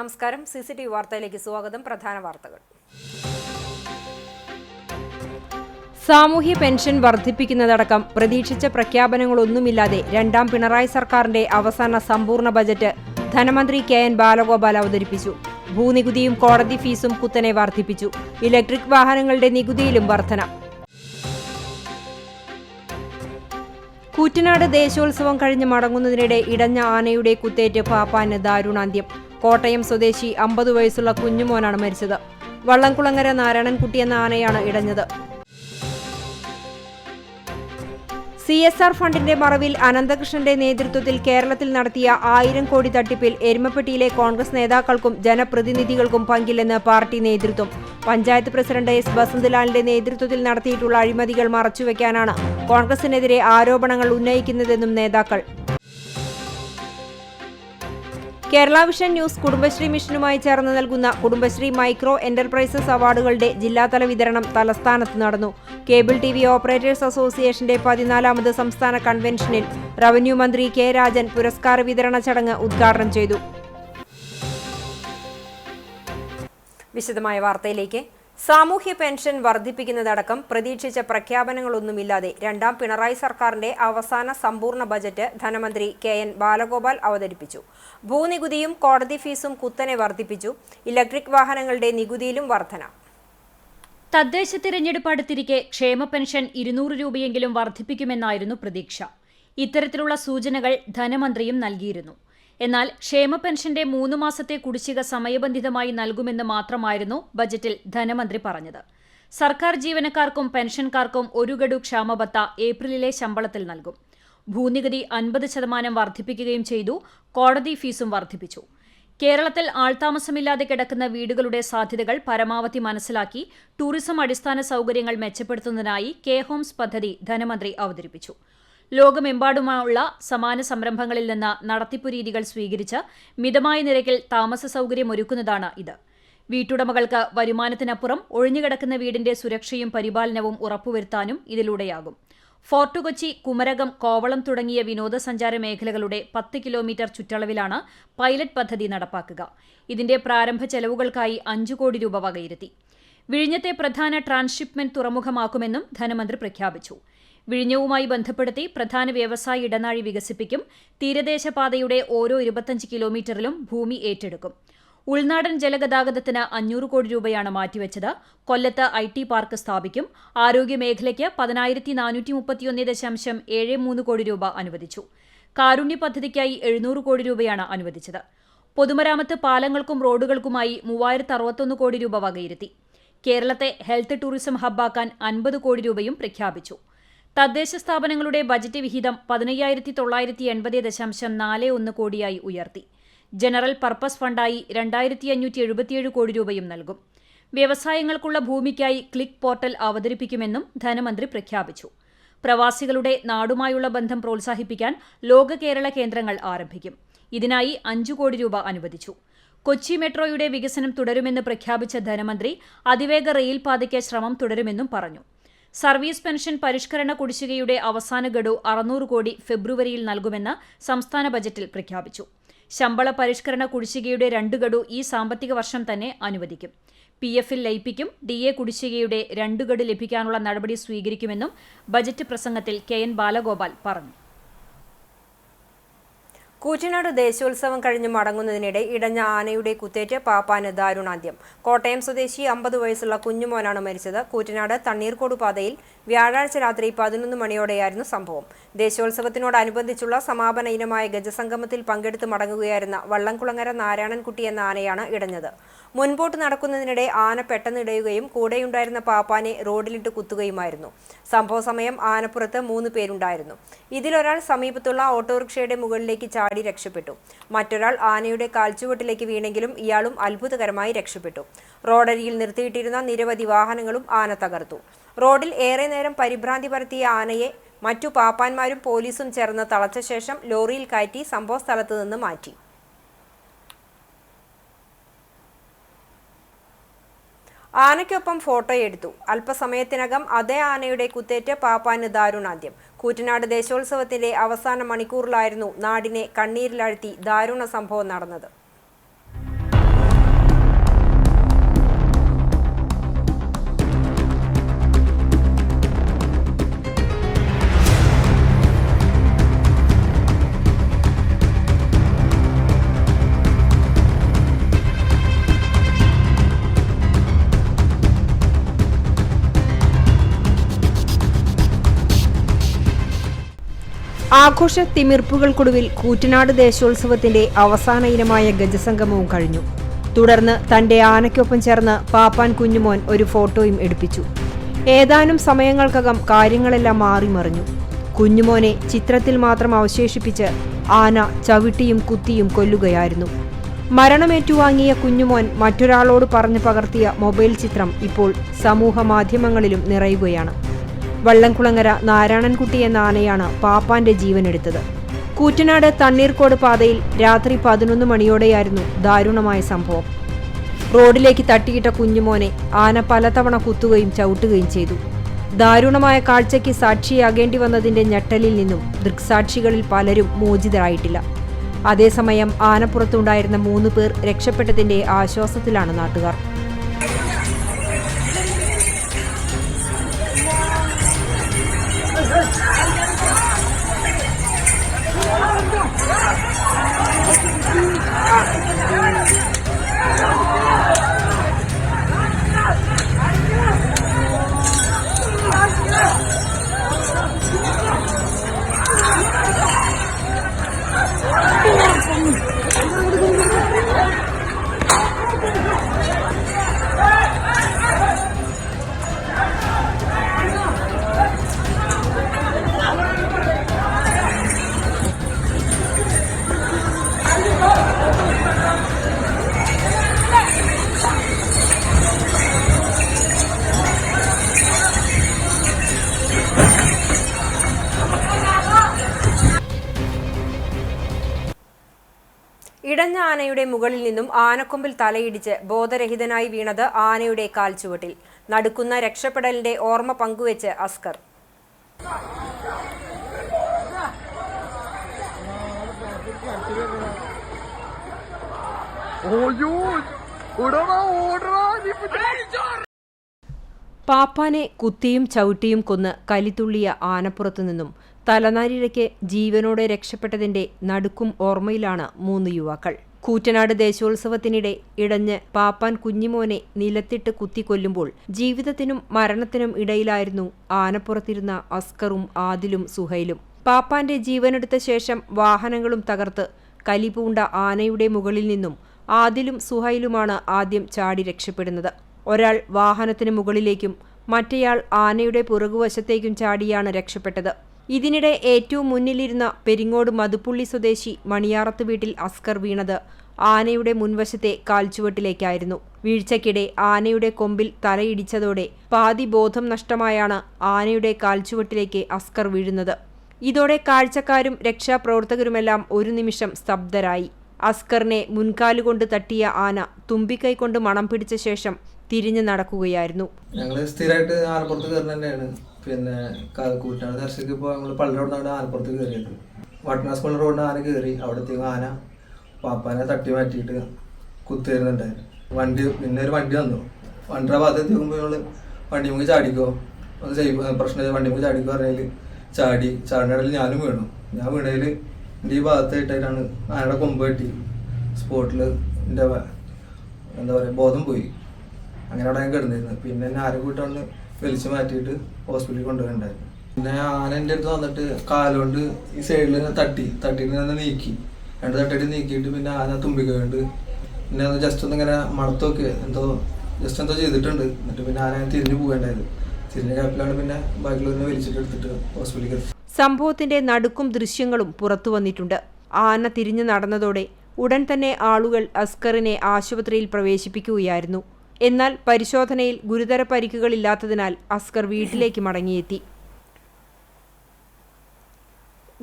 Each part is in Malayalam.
നമസ്കാരം. CCTV വാർത്തയിലേക്ക് സ്വാഗതം. പ്രധാന വാർത്തകൾ. സാമൂഹ്യ പെൻഷൻ വർദ്ധിപ്പിക്കുന്നതടക്കം പ്രതീക്ഷിച്ച പ്രഖ്യാപനങ്ങളൊന്നുമില്ലാതെ രണ്ടാം പിണറായി സർക്കാരിന്റെ അവസാന സമ്പൂർണ്ണ ബജറ്റ് ധനമന്ത്രി KN ബാലഗോപാൽ അവതരിപ്പിച്ചു. ഭൂനികുതിയും കോടതി ഫീസും കുത്തനെ വർദ്ധിപ്പിച്ചു. ഇലക്ട്രിക് വാഹനങ്ങളുടെ നികുതിയിലും വർധന. കൂറ്റനാട് ദേശോത്സവം കഴിഞ്ഞ് മടങ്ങുന്നതിനിടെ ഇടഞ്ഞ ആനയുടെ കുത്തേറ്റ് പാപ്പാന് ദാരുണാന്ത്യം. കോട്ടയം സ്വദേശി 50 വയസ്സുള്ള കുഞ്ഞുമോനാണ് മരിച്ചത്. വള്ളംകുളങ്ങര നാരായണൻകുട്ടി എന്ന ആനയാണ് ഇടഞ്ഞത്. CSR ഫണ്ടിന്റെ മറവിൽ അനന്തകൃഷ്ണന്റെ നേതൃത്വത്തിൽ കേരളത്തിൽ നടത്തിയ 1000 കോടി തട്ടിപ്പിൽ എരുമപ്പെട്ടിയിലെ കോൺഗ്രസ് നേതാക്കൾക്കും ജനപ്രതിനിധികൾക്കും പങ്കില്ലെന്ന് പാർട്ടി നേതൃത്വം. Panchayat president S. ബസന്തലാലിന്റെ നേതൃത്വത്തിൽ നടത്തിയിട്ടുള്ള അഴിമതികൾ മറച്ചുവെക്കാനാണ് കോൺഗ്രസിനെതിരെ ആരോപണങ്ങൾ ഉന്നയിക്കുന്നതെന്നും നേതാക്കൾ. കേരള വിഷൻ ന്യൂസ് കുടുംബശ്രീ മിഷനുമായി ചേർന്ന് നൽകുന്ന കുടുംബശ്രീ മൈക്രോ എന്റർപ്രൈസസ് അവാർഡുകളുടെ ജില്ലാതല വിതരണം തലസ്ഥാനത്ത് നടന്നു. കേബിൾ TV ഓപ്പറേറ്റേഴ്സ് അസോസിയേഷന്റെ 14ാമത് സംസ്ഥാന കൺവെൻഷനിൽ റവന്യൂ മന്ത്രി K. രാജൻ പുരസ്കാര വിതരണ ചടങ്ങ് ഉദ്ഘാടനം ചെയ്തു. വിശദമായ വാർത്തയിലേക്ക്. സാമൂഹ്യ പെൻഷൻ വർദ്ധിപ്പിക്കുന്നതടക്കം പ്രതീക്ഷിച്ച പ്രഖ്യാപനങ്ങളൊന്നുമില്ലാതെ രണ്ടാം പിണറായി സർക്കാരിന്റെ അവസാന സമ്പൂർണ്ണ ബജറ്റ് ധനമന്ത്രി KN ബാലഗോപാൽ അവതരിപ്പിച്ചു. ഭൂനികുതിയും കോടതി ഫീസും കുത്തനെ വർദ്ധിപ്പിച്ചു. ഇലക്ട്രിക് വാഹനങ്ങളുടെ നികുതിയിലും വർധന. തദ്ദേശ തിരഞ്ഞെടുപ്പ് അടുത്തിരിക്കെ ക്ഷേമ പെൻഷൻ 200 രൂപയെങ്കിലും വർദ്ധിപ്പിക്കുമെന്നായിരുന്നു പ്രതീക്ഷ. ഇത്തരത്തിലുള്ള സൂചനകൾ ധനമന്ത്രിയും നൽകിയിരുന്നു. എന്നാൽ ക്ഷേമ പെൻഷന്റെ 3 മാസത്തെ കുടിശ്ശിക സമയബന്ധിതമായി നൽകുമെന്ന് മാത്രമായിരുന്നു ബജറ്റിൽ ധനമന്ത്രി പറഞ്ഞത്. സർക്കാർ ജീവനക്കാർക്കും പെൻഷൻകാർക്കും 1 ഗഡു ക്ഷാമബത്ത ഏപ്രിലിലെ ശമ്പളത്തിൽ നൽകും. ഭൂനികുതി 50% വർദ്ധിപ്പിക്കുകയും ചെയ്തു. കോടതി ഫീസും വർദ്ധിപ്പിച്ചു. കേരളത്തിൽ ആൾതാമസമില്ലാതെ കിടക്കുന്ന വീടുകളുടെ സാധ്യതകൾ പരമാവധി മനസ്സിലാക്കി ടൂറിസം അടിസ്ഥാന സൗകര്യങ്ങൾ മെച്ചപ്പെടുത്തുന്നതിനായി K-ഹോംസ് പദ്ധതി ധനമന്ത്രി അവതരിപ്പിച്ചു. ലോകമെമ്പാടുമുള്ള സമാന സംരംഭങ്ങളിൽ നിന്ന് നടത്തിപ്പു രീതികൾ സ്വീകരിച്ച് മിതമായ നിരക്കിൽ താമസ സൗകര്യമൊരുക്കുന്നതാണ് ഇത്. വീട്ടുടമകൾക്ക് വരുമാനത്തിനപ്പുറം ഒഴിഞ്ഞുകിടക്കുന്ന വീടിന്റെ സുരക്ഷയും പരിപാലനവും ഉറപ്പുവരുത്താനും ഇതിലൂടെയാകും. ഫോർട്ട് കൊച്ചി, കുമരകം, കോവളം തുടങ്ങിയ വിനോദസഞ്ചാര മേഖലകളുടെ 10 കിലോമീറ്റർ ചുറ്റളവിലാണ് പൈലറ്റ് പദ്ധതി നടപ്പാക്കുക. ഇതിന്റെ പ്രാരംഭ ചെലവുകൾക്കായി 5 കോടി രൂപ വകയിരുത്തി. വിഴിഞ്ഞത്തെ പ്രധാന ട്രാൻസ്ഷിപ്മെന്റ് തുറമുഖമാക്കുമെന്നും ധനമന്ത്രി പ്രഖ്യാപിച്ചു. വിഴിഞ്ഞവുമായി ബന്ധപ്പെടുത്തി പ്രധാന വ്യവസായ ഇടനാഴി വികസിപ്പിക്കും. തീരദേശപാതയുടെ ഓരോ 25 കിലോമീറ്ററിലും ഭൂമി ഏറ്റെടുക്കും. ഉൾനാടൻ ജലഗതാഗതത്തിന് 500 കോടി രൂപയാണ് മാറ്റിവെച്ചത്. കൊല്ലത്ത് IT പാർക്ക് സ്ഥാപിക്കും. ആരോഗ്യമേഖലയ്ക്ക് 10,431.73 കോടി രൂപ അനുവദിച്ചു. കാരുണ്യ പദ്ധതിക്കായി 700 കോടി രൂപയാണ് അനുവദിച്ചത്. പൊതുമരാമത്ത്, പാലങ്ങൾക്കും റോഡുകൾക്കുമായി 3061 കോടി രൂപ വകയിരുത്തി. കേരളത്തെ ഹെൽത്ത് ടൂറിസം ഹബ്ബാക്കാൻ 50 കോടി രൂപയും പ്രഖ്യാപിച്ചു. തദ്ദേശ സ്ഥാപനങ്ങളുടെ ബജറ്റ് വിഹിതം 15,980.41 കോടിയായി ഉയർത്തി. ജനറൽ പർപ്പസ് ഫണ്ടായി 2,577 കോടി രൂപയും നൽകും. വ്യവസായങ്ങൾക്കുള്ള ഭൂമിക്കായി ക്ലിക്ക് പോർട്ടൽ അവതരിപ്പിക്കുമെന്നും ധനമന്ത്രി പ്രഖ്യാപിച്ചു. പ്രവാസികളുടെ നാടുമായുള്ള ബന്ധം പ്രോത്സാഹിപ്പിക്കാൻ ലോക കേരള കേന്ദ്രങ്ങൾ ആരംഭിക്കും. ഇതിനായി 5 കോടി രൂപ അനുവദിച്ചു. കൊച്ചി മെട്രോയുടെ വികസനം തുടരുമെന്ന് പ്രഖ്യാപിച്ച ധനമന്ത്രി അതിവേഗ റെയിൽ പാതയ്ക്ക് ശ്രമം തുടരുമെന്നും പറഞ്ഞു. സർവീസ് പെൻഷൻ പരിഷ്കരണ കുടിശ്ശികയുടെ അവസാന ഗഡു 600 കോടി ഫെബ്രുവരിയിൽ നൽകുമെന്ന് സംസ്ഥാന ബജറ്റിൽ പ്രഖ്യാപിച്ചു. ശമ്പള പരിഷ്കരണ കുടിശ്ശികയുടെ 2 ഗഡു ഈ സാമ്പത്തിക വർഷം തന്നെ അനുവദിക്കും. PF-ൽ ലയിപ്പിക്കും. DA കുടിശ്ശികയുടെ 2 ഗഡു ലഭിക്കാനുള്ള നടപടി സ്വീകരിക്കുമെന്നും ബജറ്റ് പ്രസംഗത്തിൽ KN ബാലഗോപാൽ പറഞ്ഞു. കൂറ്റനാട് ദേശോത്സവം കഴിഞ്ഞ് മടങ്ങുന്നതിനിടെ ഇടഞ്ഞ ആനയുടെ കുത്തേറ്റ് പാപ്പാന് ദാരുണാന്ത്യം. കോട്ടയം സ്വദേശി 50 വയസ്സുള്ള കുഞ്ഞുമോനാണ് മരിച്ചത്. കൂറ്റനാട് തണ്ണീർക്കോട് പാതയിൽ വ്യാഴാഴ്ച രാത്രി 11 മണിയോടെയായിരുന്നു സംഭവം. ദേശോത്സവത്തിനോടനുബന്ധിച്ചുള്ള സമാപന ഇനമായ ഗജസംഗമത്തിൽ പങ്കെടുത്ത് മടങ്ങുകയായിരുന്ന വള്ളംകുളങ്ങര നാരായണൻകുട്ടി എന്ന ആനയാണ് ഇടഞ്ഞത്. മുൻപോട്ട് നടക്കുന്നതിനിടെ ആന പെട്ടെന്ന് ഇടയുകയും കൂടെയുണ്ടായിരുന്ന പാപ്പാനെ റോഡിലിട്ട് കുത്തുകയുമായിരുന്നു. സംഭവ സമയം ആനപ്പുറത്ത് 3 പേരുണ്ടായിരുന്നു. ഇതിലൊരാൾ സമീപത്തുള്ള ഓട്ടോറിക്ഷയുടെ മുകളിലേക്ക് ചാടി രക്ഷപ്പെട്ടു. മറ്റൊരാൾ ആനയുടെ കാൽച്ചുവട്ടിലേക്ക് വീണെങ്കിലും ഇയാളും അത്ഭുതകരമായി രക്ഷപ്പെട്ടു. റോഡരികിൽ നിർത്തിയിട്ടിരുന്ന നിരവധി വാഹനങ്ങളും ആന തകർത്തു. റോഡിൽ ഏറെ നേരം പരിഭ്രാന്തി പരത്തിയ ആനയെ മറ്റു പാപ്പാന്മാരും പോലീസും ചേർന്ന് തളച്ച ശേഷം ലോറിയിൽ കയറ്റി സംഭവ സ്ഥലത്ത് നിന്ന് മാറ്റി. ആനയ്ക്കൊപ്പം ഫോട്ടോയെടുത്തു. അല്പസമയത്തിനകം അതേ ആനയുടെ കുത്തേറ്റ് പാപ്പാന് ദാരുണാന്ത്യം. കൂറ്റനാട് ദേശോത്സവത്തിന്റെ അവസാന മണിക്കൂറിലായിരുന്നു നാടിനെ കണ്ണീരിലാഴ്ത്തി ദാരുണ സംഭവം നടന്നത്. ആഘോഷ തിമിർപ്പുകൾക്കൊടുവിൽ കൂറ്റനാട് ദേശോത്സവത്തിന്റെ അവസാന ഇനമായ ഗജസംഗമവും കഴിഞ്ഞു. തുടർന്ന് തന്റെ ആനയ്ക്കൊപ്പം ചേർന്ന് പാപ്പാൻ കുഞ്ഞുമോൻ ഒരു ഫോട്ടോയും എടുപ്പിച്ചു. ഏതാനും സമയങ്ങൾക്കകം കാര്യങ്ങളെല്ലാം മാറിമറിഞ്ഞു. കുഞ്ഞുമോനെ ചിത്രത്തിൽ മാത്രം അവശേഷിപ്പിച്ച് ആന ചവിട്ടിയും കുത്തിയും കൊല്ലുകയായിരുന്നു. മരണമേറ്റുവാങ്ങിയ കുഞ്ഞുമോൻ മറ്റൊരാളോട് പറഞ്ഞു പകർത്തിയ മൊബൈൽ ചിത്രം ഇപ്പോൾ സമൂഹ മാധ്യമങ്ങളിലും നിറയുകയാണ്. വള്ളംകുളങ്ങര നാരായണൻകുട്ടി എന്ന ആനയാണ് പാപ്പാന്റെ ജീവനെടുത്തത്. കൂറ്റനാട് തണ്ണീർക്കോട് പാതയിൽ രാത്രി 11 മണിയോടെയായിരുന്നു ദാരുണമായ സംഭവം. റോഡിലേക്ക് തട്ടിയിട്ട കുഞ്ഞുമോനെ ആന പലതവണ കുത്തുകയും ചവിട്ടുകയും ചെയ്തു. ദാരുണമായ കാഴ്ചയ്ക്ക് സാക്ഷിയാകേണ്ടി വന്നതിന്റെ ഞെട്ടലിൽ നിന്നും ദൃക്സാക്ഷികളിൽ പലരും മോചിതരായിട്ടില്ല. അതേസമയം ആനപ്പുറത്തുണ്ടായിരുന്ന 3 പേർ രക്ഷപ്പെട്ടതിന്റെ ആശ്വാസത്തിലാണ് നാട്ടുകാർ. ഇടഞ്ഞ ആനയുടെ മുകളിൽ നിന്നും ആനക്കൊമ്പിൽ തലയിടിച്ച് ബോധരഹിതനായി വീണത് ആനയുടെ കാൽച്ചുവട്ടിൽ. നടുക്കുന്ന രക്ഷപ്പെടലിന്റെ ഓർമ്മ പങ്കുവെച്ച് അസ്കർ. പാപ്പാനെ കുത്തിയും ചവിട്ടിയും കൊന്ന് കലിതുള്ളിയ ആനപ്പുറത്തു നിന്നും തലനാരിഴയ്ക്ക് ജീവനോടെ രക്ഷപ്പെട്ടതിന്റെ നടുക്കും ഓർമ്മയിലാണ് 3 യുവാക്കൾ. കൂറ്റനാട് ദേശോത്സവത്തിനിടെ ഇടഞ്ഞ് പാപ്പാൻ കുഞ്ഞിമോനെ നിലത്തിട്ട് കുത്തിക്കൊല്ലുമ്പോൾ ജീവിതത്തിനും മരണത്തിനും ഇടയിലായിരുന്നു ആനപ്പുറത്തിരുന്ന അസ്കറും ആദിലും സുഹൈലും. പാപ്പാന്റെ ജീവനെടുത്ത ശേഷം വാഹനങ്ങളും തകർത്ത് കലിപൂണ്ട ആനയുടെ മുകളിൽ നിന്നും ആദിലും സുഹൈലുമാണ് ആദ്യം ചാടി രക്ഷപ്പെടുന്നത്. ഒരാൾ വാഹനത്തിന് മുകളിലേക്കും മറ്റേയാൾ ആനയുടെ പുറകുവശത്തേക്കും ചാടിയാണ് രക്ഷപ്പെട്ടത്. ഇതിനിടെ ഏറ്റവും മുന്നിലിരുന്ന പെരിങ്ങോട് മതുപ്പുള്ളി സ്വദേശി മണിയാറത്ത് വീട്ടിൽ അസ്കർ വീണത് ആനയുടെ മുൻവശത്തെ കാൽച്ചുവട്ടിലേക്കായിരുന്നു. വീഴ്ചയ്ക്കിടെ ആനയുടെ കൊമ്പിൽ തലയിടിച്ചതോടെ പാതി ബോധം നഷ്ടമായാണ് ആനയുടെ കാൽച്ചുവട്ടിലേക്ക് അസ്കർ വീഴുന്നത്. ഇതോടെ കാഴ്ചക്കാരും രക്ഷാപ്രവർത്തകരുമെല്ലാം ഒരു നിമിഷം സ്തബ്ധരായി. അസ്കറിനെ മുൻകാലുകൊണ്ട് തട്ടിയ ആന തുമ്പിക്കൈ കൊണ്ട് മണം പിടിച്ച ശേഷം തിരിഞ്ഞു നടക്കുകയായിരുന്നു. ഞങ്ങള് സ്ഥിരമായിട്ട് ആനപ്പുറത്ത് കയറുന്ന തന്നെയാണ്. പിന്നെ കൂറ്റനാട് ദർശക്ക് ഇപ്പോൾ നമ്മൾ പള്ളി റോഡിനാണ് ആനപ്പുറത്ത് കയറിയത്. വട്ടണ സ്കൂൾ റോഡിന് ആന കയറി. അവിടത്തേക്ക് ആന പാപ്പാനെ തട്ടി മാറ്റിയിട്ട് കുത്തിരുന്നുണ്ടായിരുന്നു. പിന്നെ ഒരു വണ്ടി വന്നു. വണ്ടിയുടെ ഭാഗത്ത് നോക്കുമ്പോൾ ഞങ്ങൾ വണ്ടി മുമ്പ് ചാടിക്കോ ഒന്ന് പ്രശ്നം വണ്ടി മുമ്പ് ചാടിക്കോ പറഞ്ഞാൽ ചാടിനിടയിൽ ഞാനും വീണു. ഞാൻ വീണതിൽ എൻ്റെ ഈ ഭാഗത്തായിട്ടാണ് ആനയുടെ കൊമ്പ് കെട്ടി സ്പോട്ടിൽ എൻ്റെ എന്താ പറയുക ബോധം പോയി. അങ്ങനെ അവിടെ ഞാൻ കിടന്നിരുന്നു. പിന്നെ എന്നെ ആരും കൂട്ടാണ് വലിച്ചു മാറ്റിയിട്ട് ഹോസ്പിറ്റലിൽ കൊണ്ടുപോയിട്ടുണ്ടായിരുന്നു. പിന്നെ ആന എൻ്റെ അടുത്ത് വന്നിട്ട് കാലുകൊണ്ട് ഈ സൈഡിൽ തട്ടിയിട്ട് തന്നെ നീക്കി 2 തട്ടിട്ട് നീക്കിയിട്ട് പിന്നെ ആന തുമ്പിക്കണ്ട് പിന്നെ അത് ജസ്റ്റ് ഒന്ന് ഇങ്ങനെ മണത്തൊക്കെ എന്തോ ചെയ്തിട്ടുണ്ട്. എന്നിട്ട് പിന്നെ ആന തിരിഞ്ഞു പോകേണ്ടായത്. തിരിഞ്ഞ കാപ്പിലാണ് പിന്നെ ബാക്കിയുള്ളവരെ വലിച്ചിട്ട് എടുത്തിട്ട് ഹോസ്പിറ്റലിൽ എത്തി. സംഭവത്തിന്റെ നടുക്കും ദൃശ്യങ്ങളും പുറത്തു വന്നിട്ടുണ്ട്. ആന തിരിഞ്ഞു നടന്നതോടെ ഉടൻ തന്നെ ആളുകൾ അസ്കറിനെ ആശുപത്രിയിൽ പ്രവേശിപ്പിക്കുകയായിരുന്നു. എന്നാൽ പരിശോധനയിൽ ഗുരുതര പരിക്കുകളില്ലാത്തതിനാൽ അസ്കർ വീട്ടിലേക്ക് മടങ്ങിയെത്തി.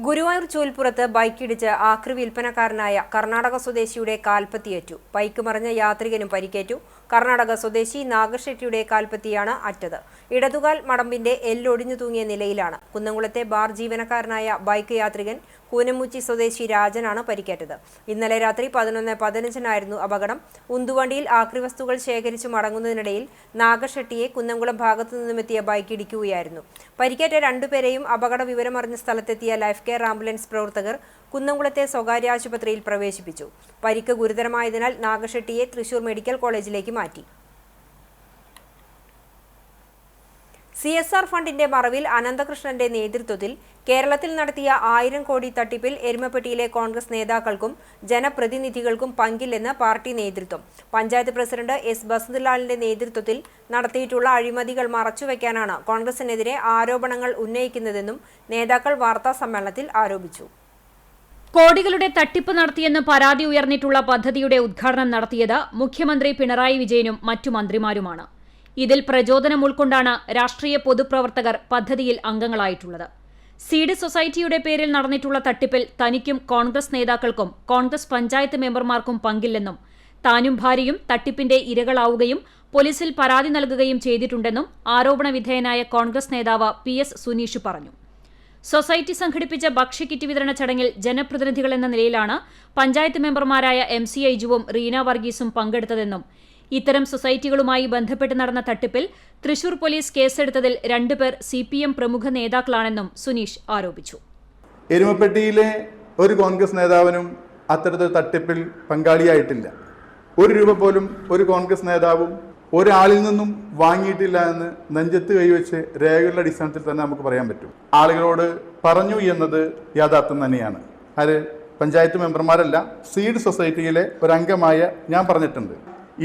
ഗുരുവായൂർ ചൂൽപ്പുറത്ത് ബൈക്കിടിച്ച് ആക്രി വിൽപ്പനക്കാരനായ കർണാടക സ്വദേശിയുടെ കാൽപ്പത്തിയേറ്റു. ബൈക്ക് മറിഞ്ഞ യാത്രികനും പരിക്കേറ്റു. കർണാടക സ്വദേശി നാഗർഷെട്ടിയുടെ കാൽപ്പത്തിയാണ് അറ്റത്. ഇടതുകാൽ മടമ്പിന്റെ എല്ലൊടിഞ്ഞു തൂങ്ങിയ നിലയിലാണ്. കുന്നംകുളത്തെ ബാർ ജീവനക്കാരനായ ബൈക്ക് യാത്രികൻ കൂനമുച്ചി സ്വദേശി രാജനാണ് പരിക്കേറ്റത്. ഇന്നലെ രാത്രി 11:15 അപകടം. ഉന്തുവണ്ടിയിൽ ആക്രി വസ്തുക്കൾ ശേഖരിച്ചു മടങ്ങുന്നതിനിടയിൽ നാഗർഷെട്ടിയെ കുന്നംകുളം ഭാഗത്തു നിന്നുമെത്തിയ ബൈക്ക് ഇടിക്കുകയായിരുന്നു. പരിക്കേറ്റ 2 പേരെയും അപകട വിവരമറിഞ്ഞ സ്ഥലത്തെത്തിയ ലൈഫ് കെയർ ആംബുലൻസ് പ്രവർത്തകർ കുന്നംകുളത്തെ സ്വകാര്യ ആശുപത്രിയിൽ പ്രവേശിപ്പിച്ചു. പരിക്ക് ഗുരുതരമായതിനാൽ നാഗർഷെട്ടിയെ തൃശൂർ മെഡിക്കൽ കോളേജിലേക്ക് മാറ്റി. CSR ഫണ്ടിന്റെ മറവിൽ അനന്തകൃഷ്ണന്റെ നേതൃത്വത്തിൽ കേരളത്തിൽ നടത്തിയ 1000 കോടി തട്ടിപ്പിൽ എരുമപ്പെട്ടിയിലെ കോൺഗ്രസ് നേതാക്കൾക്കും ജനപ്രതിനിധികൾക്കും പങ്കില്ലെന്ന് പാർട്ടി നേതൃത്വം. പഞ്ചായത്ത് പ്രസിഡന്റ് എസ് ബസന്തലാലിന്റെ നേതൃത്വത്തിൽ നടത്തിയിട്ടുള്ള അഴിമതികൾ മറച്ചുവെക്കാനാണ് കോൺഗ്രസിനെതിരെ ആരോപണങ്ങൾ ഉന്നയിക്കുന്നതെന്നും നേതാക്കൾ വാർത്താസമ്മേളനത്തിൽ ആരോപിച്ചു. കോടികളുടെ തട്ടിപ്പ് നടത്തിയെന്ന് പരാതി ഉയർന്നിട്ടുള്ള പദ്ധതിയുടെ ഉദ്ഘാടനം നടത്തിയത് മുഖ്യമന്ത്രി പിണറായി വിജയനും മറ്റു മന്ത്രിമാരുമാണ്. ഇതിൽ പ്രചോദനം ഉൾക്കൊണ്ടാണ് രാഷ്ട്രീയ പൊതുപ്രവർത്തകർ പദ്ധതിയിൽ അംഗങ്ങളായിട്ടുള്ളത്. സീഡ് സൊസൈറ്റിയുടെ പേരിൽ നടന്നിട്ടുള്ള തട്ടിപ്പിൽ തനിക്കും കോൺഗ്രസ് നേതാക്കൾക്കും കോൺഗ്രസ് പഞ്ചായത്ത് മെമ്പർമാർക്കും പങ്കില്ലെന്നും താനും ഭാര്യയും തട്ടിപ്പിന്റെ ഇരകളാവുകയും പോലീസിൽ പരാതി നൽകുകയും ചെയ്തിട്ടുണ്ടെന്നും ആരോപണ വിധേയനായ കോൺഗ്രസ് നേതാവ് PS സുനീഷ് പറഞ്ഞു. സൊസൈറ്റി സംഘടിപ്പിച്ച ഭക്ഷ്യക്കിറ്റ് വിതരണ ചടങ്ങിൽ ജനപ്രതിനിധികളെന്ന നിലയിലാണ് പഞ്ചായത്ത് മെമ്പർമാരായ MC ഐജുവും റീന വർഗീസും പങ്കെടുത്തതെന്നും ഇത്തരം സൊസൈറ്റികളുമായി ബന്ധപ്പെട്ട് നടന്ന തട്ടിപ്പിൽ തൃശൂർ പോലീസ് കേസെടുത്തതിൽ 2 പേർ CPM പ്രമുഖ നേതാക്കളാണെന്നും സുനീഷ് ആരോപിച്ചു. എരുമപ്പെട്ടിയിലെ ഒരു കോൺഗ്രസ് നേതാവിനും അത്തരത്തിൽ തട്ടിപ്പിൽ പങ്കാളിയായിട്ടില്ല. 1 രൂപ പോലും ഒരു കോൺഗ്രസ് നേതാവും ഒരാളിൽ നിന്നും വാങ്ങിയിട്ടില്ല എന്ന് നെഞ്ചത്ത് കൈവച്ച് രേഖകളുടെ അടിസ്ഥാനത്തിൽ തന്നെ നമുക്ക് പറയാൻ പറ്റും. ആളുകളോട് പറഞ്ഞു എന്നത് യാഥാർത്ഥ്യം തന്നെയാണ്. അത് പഞ്ചായത്ത് മെമ്പർമാരല്ല, സീഡ് സൊസൈറ്റിയിലെ ഒരംഗമായ ഞാൻ പറഞ്ഞിട്ടുണ്ട്.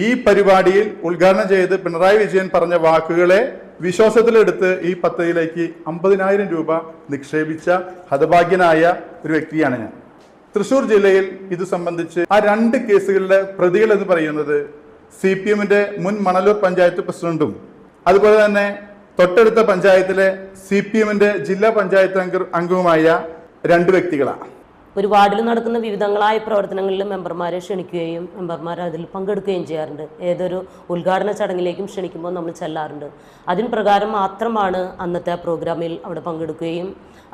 ഈ പരിപാടിയിൽ ഉദ്ഘാടനം ചെയ്ത് പിണറായി വിജയൻ പറഞ്ഞ വാക്കുകളെ വിശ്വാസത്തിലെടുത്ത് ഈ പദ്ധതിയിലേക്ക് 50,000 രൂപ നിക്ഷേപിച്ച ഹതഭാഗ്യനായ ഒരു വ്യക്തിയാണ് ഞാൻ. തൃശൂർ ജില്ലയിൽ ഇത് സംബന്ധിച്ച് ആ 2 കേസുകളിലെ പ്രതികൾ എന്ന് പറയുന്നത് CPMന്റെ മുൻ മണലൂർ പഞ്ചായത്ത് പ്രസിഡന്റും അതുപോലെ തന്നെ തൊട്ടടുത്ത പഞ്ചായത്തിലെ CPMന്റെ ജില്ലാ പഞ്ചായത്ത് അംഗവുമായ 2 വ്യക്തികളാണ്. ഒരു വാർഡിൽ നടക്കുന്ന വിവിധങ്ങളായ പ്രവർത്തനങ്ങളിൽ മെമ്പർമാരെ ക്ഷണിക്കുകയും മെമ്പർമാർ അതിൽ പങ്കെടുക്കുകയും ചെയ്യാറുണ്ട്. ഏതൊരു ഉദ്ഘാടന ചടങ്ങിലേക്കും ക്ഷണിക്കുമ്പോൾ നമ്മൾ ചെല്ലാറുണ്ട്. അതിന് പ്രകാരം മാത്രമാണ് അന്നത്തെ പ്രോഗ്രാമിൽ അവിടെ പങ്കെടുക്കുകയും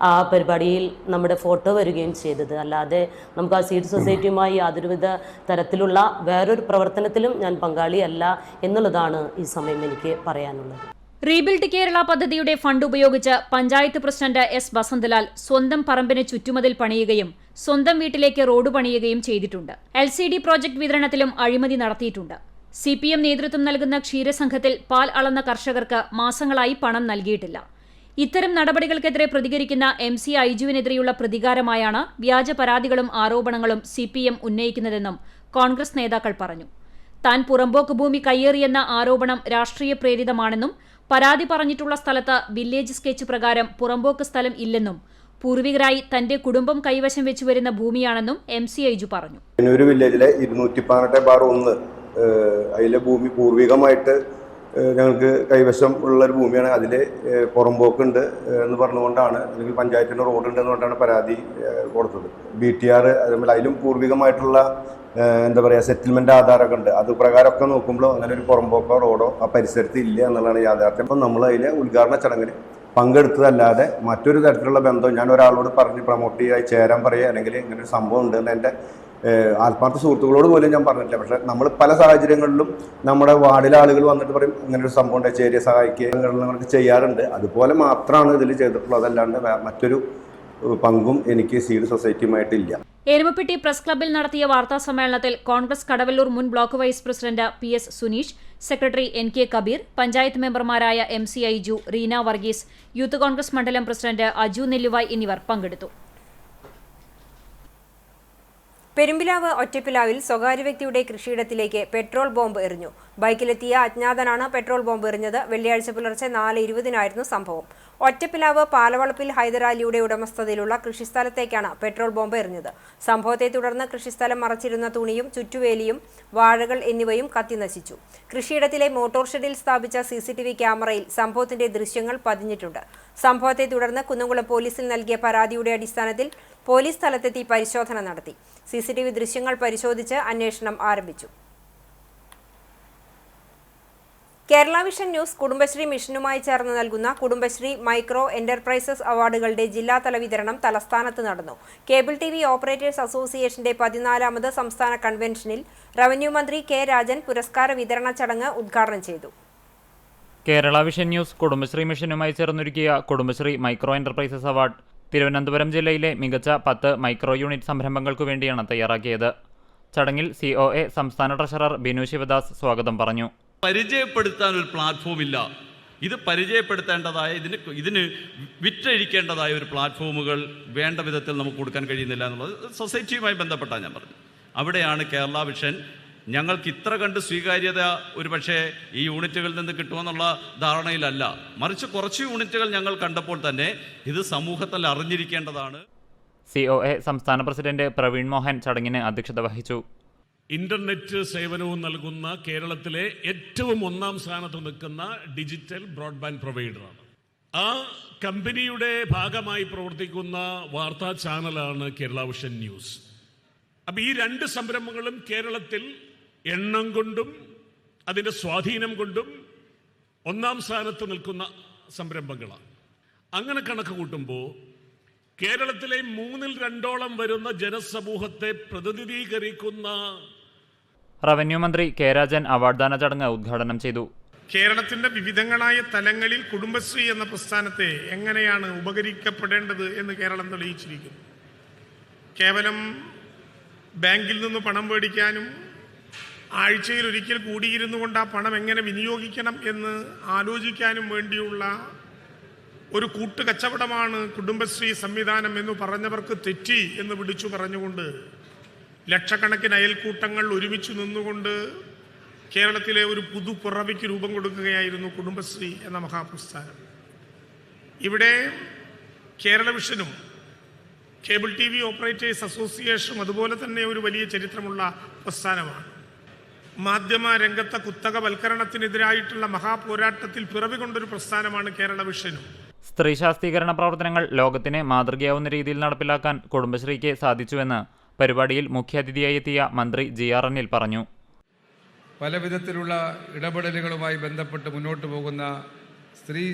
ആ പരിപാടിയിൽ നമ്മുടെ ഫോട്ടോ വരികയും ചെയ്തത്. അല്ലാതെ നമുക്ക് ആ സീഡ് സൊസൈറ്റിയുമായി യാതൊരുവിധ തരത്തിലുള്ള വേറൊരു പ്രവർത്തനത്തിലും ഞാൻ പങ്കാളിയല്ല എന്നുള്ളതാണ് ഈ സമയം എനിക്ക് പറയാനുള്ളത്. റീബിൽഡ് കേരള പദ്ധതിയുടെ ഫണ്ട് ഉപയോഗിച്ച് പഞ്ചായത്ത് പ്രസിഡന്റ് S ബസന്തലാൽ സ്വന്തം പറമ്പിന് ചുറ്റുമതിൽ പണിയുകയും സ്വന്തം വീട്ടിലേക്ക് റോഡ് പണിയുകയും ചെയ്തിട്ടുണ്ട്. LCD പ്രോജക്ട് വിതരണത്തിലും അഴിമതി നടത്തിയിട്ടുണ്ട്. CPM നേതൃത്വം നൽകുന്ന ക്ഷീരസംഘത്തിൽ പാൽ അളന്ന കർഷകർക്ക് മാസങ്ങളായി പണം നൽകിയിട്ടില്ല. ഇത്തരം നടപടികൾക്കെതിരെ പ്രതികരിക്കുന്ന MC ഐജുവിനെതിരെയുള്ള പ്രതികാരമായാണ് വ്യാജ പരാതികളും ആരോപണങ്ങളും CPM ഉന്നയിക്കുന്നതെന്നും കോൺഗ്രസ് നേതാക്കൾ പറഞ്ഞു. താൻ പുറമ്പോക്ക് ഭൂമി കയ്യേറിയെന്ന ആരോപണം രാഷ്ട്രീയ പ്രേരിതമാണെന്നും പരാതി പറഞ്ഞിട്ടുള്ള സ്ഥലത്ത് വില്ലേജ് സ്കെച്ച് പ്രകാരം പുറമ്പോക്ക് സ്ഥലം ഇല്ലെന്നും പൂർവികരായി തന്റെ കുടുംബം കൈവശം വെച്ചു വരുന്ന ഭൂമിയാണെന്നും MC ഐജു പറഞ്ഞു. ഒരു വില്ലേജിലെ 218/1 അതിലെ ഭൂമി പൂർവികമായിട്ട് ഞങ്ങൾക്ക് കൈവശം ഉള്ളൊരു ഭൂമിയാണ്. അതിൽ പുറമ്പോക്കുണ്ട് എന്ന് പറഞ്ഞുകൊണ്ടാണ്, അല്ലെങ്കിൽ പഞ്ചായത്തിൻ്റെ റോഡുണ്ട് എന്നുകൊണ്ടാണ് പരാതി കൊടുത്തത്. BTR അതുപോലെ അതിലും പൂർവികമായിട്ടുള്ള എന്താ പറയുക സെറ്റിൽമെൻറ്റ് ആധാരമൊക്കെ ഉണ്ട്. അത് പ്രകാരമൊക്കെ നോക്കുമ്പോൾ അങ്ങനെ ഒരു പുറമ്പോക്കോ റോഡോ ആ പരിസരത്ത് ഇല്ല എന്നുള്ളതാണ് യാഥാർത്ഥ്യം. അപ്പം നമ്മൾ അതിൽ ഉദ്ഘാടന ചടങ്ങിൽ പങ്കെടുത്തതല്ലാതെ മറ്റൊരു തരത്തിലുള്ള ബന്ധം ഞാൻ ഒരാളോട് പറഞ്ഞ് പ്രൊമോട്ട് ചെയ്യാൻ ചേരാൻ പറയുക അല്ലെങ്കിൽ ഇങ്ങനെ ഒരു സംഭവം ഉണ്ട് എന്ന് എൻ്റെ ആത്മാർത്ഥ സുഹൃത്തുക്കളോട് പോലും ഞാൻ പറഞ്ഞിട്ടില്ല. പക്ഷേ നമ്മൾ പല സാഹചര്യങ്ങളിലും നമ്മുടെ വാർഡിലെ ആളുകൾ വന്നിട്ട് പറയും ഇങ്ങനെ ഒരു സംഭവം ഉണ്ട്, ചേരിയെ സഹായിക്കുക സംഘടനകളൊക്കെ ചെയ്യാറുണ്ട്. അതുപോലെ മാത്രമാണ് ഇതിൽ ചെയ്തിട്ടുള്ളത്. അതല്ലാണ്ട് മറ്റൊരു പങ്കും എനിക്ക് സീഡ് സൊസൈറ്റിയുമായിട്ടില്ല. എരുമപ്പെട്ടി പ്രസ് ക്ലബ്ബിൽ നടത്തിയ വാർത്താ സമ്മേളനത്തിൽ കോൺഗ്രസ് കടവല്ലൂർ മുൻ block vice president PS Suneesh, secretary NK Kabeer, panchayat മെമ്പർമാരായ MC ഐജു, റീന വർഗീസ്, യൂത്ത് കോൺഗ്രസ് മണ്ഡലം പ്രസിഡന്റ് അജു നെല്ലുവായ് എന്നിവർ പങ്കെടുത്തു. പെരുമ്പിലാവ് ഒറ്റപ്പിലാവിൽ സ്വകാര്യ വ്യക്തിയുടെ കൃഷിയിടത്തിലേക്ക് പെട്രോൾ ബോംബ് എറിഞ്ഞു. ബൈക്കിലെത്തിയ അജ്ഞാതനാണ് പെട്രോൾ ബോംബ് എറിഞ്ഞത്. വെള്ളിയാഴ്ച പുലർച്ചെ 4:20-നായിരുന്നു സംഭവം. ഒറ്റപ്പിലാവ് പാലവളപ്പിൽ ഹൈദരാലിയുടെ ഉടമസ്ഥതയിലുള്ള കൃഷിസ്ഥലത്തേക്കാണ് പെട്രോൾ ബോംബ് എറിഞ്ഞത്. സംഭവത്തെ തുടർന്ന് കൃഷിസ്ഥലം മറച്ചിരുന്ന തുണിയും ചുറ്റുവേലിയും വാഴകൾ എന്നിവയും കത്തിനശിച്ചു. കൃഷിയിടത്തിലെ മോട്ടോർ ഷെഡിൽ സ്ഥാപിച്ച CCTV ക്യാമറയിൽ സംഭവത്തിന്റെ ദൃശ്യങ്ങൾ പതിഞ്ഞിട്ടുണ്ട്. സംഭവത്തെ തുടർന്ന് കുന്നംകുളം പോലീസിൽ നൽകിയ പരാതിയുടെ അടിസ്ഥാനത്തിൽ പോലീസ് സ്ഥലത്തെത്തി പരിശോധന നടത്തി. CCTV ദൃശ്യങ്ങൾ പരിശോധിച്ച് അന്വേഷണം ആരംഭിച്ചു. കേരള വിഷൻ ന്യൂസ് കുടുംബശ്രീ മിഷനുമായി ചേർന്ന് നൽകുന്ന കുടുംബശ്രീ മൈക്രോ എന്റർപ്രൈസസ് അവാർഡുകളുടെ ജില്ലാതല വിതരണം തലസ്ഥാനത്ത് നടന്നു. കേബിൾ TV ഓപ്പറേറ്റേഴ്സ് അസോസിയേഷന്റെ 14ാമത് സംസ്ഥാന കൺവെൻഷനിൽ റവന്യൂ മന്ത്രി K രാജൻ പുരസ്കാര വിതരണ ചടങ്ങ് ഉദ്ഘാടനം ചെയ്തു. കേരള വിഷൻ ന്യൂസ് കുടുംബശ്രീ മിഷനുമായി ചേർന്നൊരുക്കിയ Kudumbashree micro enterprises award Thiruvananthapuram ജില്ലയിലെ മികച്ച 10 മൈക്രോ യൂണിറ്റ് സംരംഭങ്ങൾക്കു വേണ്ടിയാണ് തയ്യാറാക്കിയത്. ചടങ്ങിൽ COA സംസ്ഥാന ട്രഷറർ ബിനു ശിവദാസ് സ്വാഗതം പറഞ്ഞു. പരിചയപ്പെടുത്താൻ ഒരു പ്ലാറ്റ്ഫോം ഇല്ല. ഇത് പരിചയപ്പെടുത്തേണ്ടതായ ഇതിന് വിറ്റഴിക്കേണ്ടതായ ഒരു പ്ലാറ്റ്ഫോമുകൾ വേണ്ട വിധത്തിൽ നമുക്ക് കൊടുക്കാൻ കഴിയുന്നില്ല എന്നുള്ളത് സൊസൈറ്റിയുമായി ബന്ധപ്പെട്ടാണ് ഞാൻ പറഞ്ഞത്. അവിടെയാണ് കേരള വിഷൻ ഞങ്ങൾക്ക് ഇത്ര കണ്ട് സ്വീകാര്യത ഒരു പക്ഷേ ഈ യൂണിറ്റുകളിൽ നിന്ന് കിട്ടുമെന്നുള്ള ധാരണയിലല്ല, മറിച്ച് കുറച്ച് യൂണിറ്റുകൾ ഞങ്ങൾ കണ്ടപ്പോൾ തന്നെ ഇത് സമൂഹത്തിൽ അറിഞ്ഞിരിക്കേണ്ടതാണ്. COA സംസ്ഥാന പ്രസിഡന്റ് പ്രവീൺ മോഹൻ ചടങ്ങിന് അധ്യക്ഷത വഹിച്ചു. ഇന്റർനെറ്റ് സേവനവും നൽകുന്ന കേരളത്തിലെ ഏറ്റവും ഒന്നാം സ്ഥാനത്ത് നിൽക്കുന്ന ഡിജിറ്റൽ ബ്രോഡ്ബാൻഡ് പ്രൊവൈഡറാണ്. ആ കമ്പനിയുടെ ഭാഗമായി പ്രവർത്തിക്കുന്ന വാർത്താ ചാനലാണ് കേരള വിഷൻ ന്യൂസ്. അപ്പം ഈ രണ്ട് സംരംഭങ്ങളും കേരളത്തിൽ എണ്ണം കൊണ്ടും അതിൻ്റെ സ്വാധീനം കൊണ്ടും ഒന്നാം സ്ഥാനത്ത് നിൽക്കുന്ന സംരംഭങ്ങളാണ്. അങ്ങനെ കണക്ക് കൂട്ടുമ്പോൾ കേരളത്തിലെ 2/3 വരുന്ന ജനസമൂഹത്തെ പ്രതിനിധീകരിക്കുന്ന റവന്യൂ മന്ത്രി കെ രാജൻ അവാർഡ് ദാന ചടങ്ങ് ഉദ്ഘാടനം ചെയ്തു. കേരളത്തിന്റെ വിവിധങ്ങളായ തലങ്ങളിൽ കുടുംബശ്രീ എന്ന പ്രസ്ഥാനത്തെ എങ്ങനെയാണ് ഉപകരിക്കപ്പെടേണ്ടത് എന്ന് കേരളം തെളിയിച്ചിരിക്കുന്നു. കേവലം ബാങ്കിൽ നിന്ന് പണം മേടിക്കാനും ആഴ്ചയിൽ ഒരിക്കൽ കൂടിയിരുന്നു കൊണ്ട് ആ പണം എങ്ങനെ വിനിയോഗിക്കണം എന്ന് ആലോചിക്കാനും വേണ്ടിയുള്ള ഒരു കൂട്ടുകച്ചവടമാണ് കുടുംബശ്രീ സംവിധാനം എന്ന് പറഞ്ഞവർക്ക് തെറ്റി എന്ന് വിളിച്ചു പറഞ്ഞുകൊണ്ട് ലക്ഷക്കണക്കിന് അയൽക്കൂട്ടങ്ങൾ ഒരുമിച്ച് നിന്നുകൊണ്ട് കേരളത്തിലെ ഒരു പുതുപിറവിക്ക് രൂപം കൊടുക്കുകയായിരുന്നു കുടുംബശ്രീ എന്ന മഹാപ്രസ്ഥാനം. ഇവിടെ കേരള വിഷനും കേബിൾ TV ഓപ്പറേറ്റേഴ്സ് അസോസിയേഷനും അതുപോലെ തന്നെ ഒരു വലിയ ചരിത്രമുള്ള പ്രസ്ഥാനമാണ്. മാധ്യമ രംഗത്തെ കുത്തകവൽക്കരണത്തിനെതിരായിട്ടുള്ള മഹാപോരാട്ടത്തിൽ പിറവി കൊണ്ടൊരു പ്രസ്ഥാനമാണ് കേരള വിഷനും. സ്ത്രീ ശാക്തീകരണ പ്രവർത്തനങ്ങൾ ലോകത്തിന് മാതൃകയാവുന്ന രീതിയിൽ നടപ്പിലാക്കാൻ കുടുംബശ്രീക്ക് സാധിച്ചുവെന്ന് പരിപാടിയിൽ മുഖ്യാതിഥിയായി എത്തിയ മന്ത്രി GR അനിൽ പറഞ്ഞു. പല വിധത്തിലുള്ള ഇടപെടലുകളുമായി ബന്ധപ്പെട്ട് മുന്നോട്ട് പോകുന്ന സ്ത്രീ